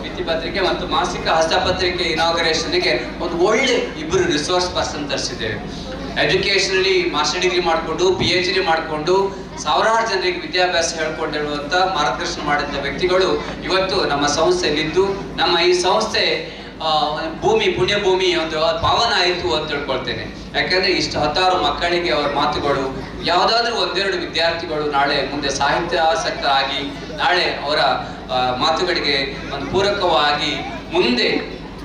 ಭಿತ್ತಿಪತ್ರಿಕೆ ಮತ್ತು ಮಾಸಿಕ ಹಸ್ತಪತ್ರಿಕೆ ಇನಾಗ್ರೇಷನ್ಗೆ ಒಂದು ಒಳ್ಳೆ ಇಬ್ಬರು ರಿಸೋರ್ಸ್ ಪರ್ಸನ್ ತರಿಸಿದ್ದೇವೆ. ಎಜುಕೇಶನಲ್ಲಿ ಮಾಸ್ಟರ್ ಡಿಗ್ರಿ ಮಾಡಿಕೊಂಡು, PhD ಮಾಡಿಕೊಂಡು ಸಾವಿರಾರು ಜನರಿಗೆ ವಿದ್ಯಾಭ್ಯಾಸ ಹೇಳ್ಕೊಂಡಿರುವಂಥ, ಮಾರ್ಗದರ್ಶನ ಮಾಡಿದಂಥ ವ್ಯಕ್ತಿಗಳು ಇವತ್ತು ನಮ್ಮ ಸಂಸ್ಥೆಯಲ್ಲಿದ್ದು, ನಮ್ಮ ಈ ಸಂಸ್ಥೆ ಭೂಮಿ, ಪುಣ್ಯಭೂಮಿ ಒಂದು ಪಾವನ ಆಯಿತು ಅಂತ ತಿಳ್ಕೊಳ್ತೇನೆ. ಯಾಕಂದ್ರೆ ಇಷ್ಟು ಹತ್ತಾರು ಮಕ್ಕಳಿಗೆ ಅವರ ಮಾತುಗಳು, ಯಾವುದಾದ್ರೂ 1-2 ವಿದ್ಯಾರ್ಥಿಗಳು ನಾಳೆ ಮುಂದೆ ಸಾಹಿತ್ಯಾಸಕ್ತರಾಗಿ, ನಾಳೆ ಅವರ ಮಾತುಗಳಿಗೆ ಒಂದು ಪೂರಕವಾಗಿ ಮುಂದೆ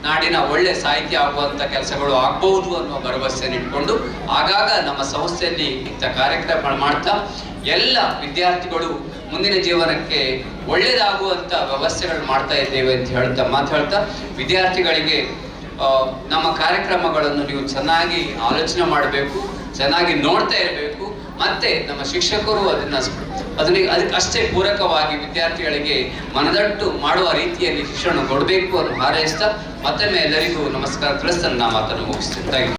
ನಾಡಿನ ಒಳ್ಳೆ ಸಾಹಿತ್ಯ ಆಗುವಂಥ ಕೆಲಸಗಳು ಆಗ್ಬಹುದು ಅನ್ನೋ ಭರವಸೆಯನ್ನು ಇಟ್ಕೊಂಡು ಆಗಾಗ ನಮ್ಮ ಸಂಸ್ಥೆಯಲ್ಲಿ ಇಂಥ ಕಾರ್ಯಕ್ರಮಗಳು ಮಾಡ್ತಾ ಎಲ್ಲ ವಿದ್ಯಾರ್ಥಿಗಳು ಮುಂದಿನ ಜೀವನಕ್ಕೆ ಒಳ್ಳೆಯದಾಗುವಂಥ ವ್ಯವಸ್ಥೆಗಳು ಮಾಡ್ತಾ ಇದ್ದೇವೆ ಅಂತ ಹೇಳ್ತಾ ವಿದ್ಯಾರ್ಥಿಗಳಿಗೆ ನಮ್ಮ ಕಾರ್ಯಕ್ರಮಗಳನ್ನು ನೀವು ಚೆನ್ನಾಗಿ ಆಲೋಚನೆ ಮಾಡಬೇಕು, ಚೆನ್ನಾಗಿ ನೋಡ್ತಾ ಇರಬೇಕು. ಮತ್ತೆ ನಮ್ಮ ಶಿಕ್ಷಕರು ಅದಕ್ಕೆ ಅಷ್ಟೇ ಪೂರಕವಾಗಿ ವಿದ್ಯಾರ್ಥಿಗಳಿಗೆ ಮನದಟ್ಟು ಮಾಡುವ ರೀತಿಯಲ್ಲಿ ಶಿಕ್ಷಣ ಕೊಡಬೇಕು ಅನ್ನೋ ಹಾರೈಸ್ತಾ ಮತ್ತೊಮ್ಮೆ ಎಲ್ಲರಿಗೂ ನಮಸ್ಕಾರ ತಿಳಿಸ್ತಾ ನನ್ನ ಮಾತನ್ನು ಮುಗಿಸ್ತೇನೆ. Thank you.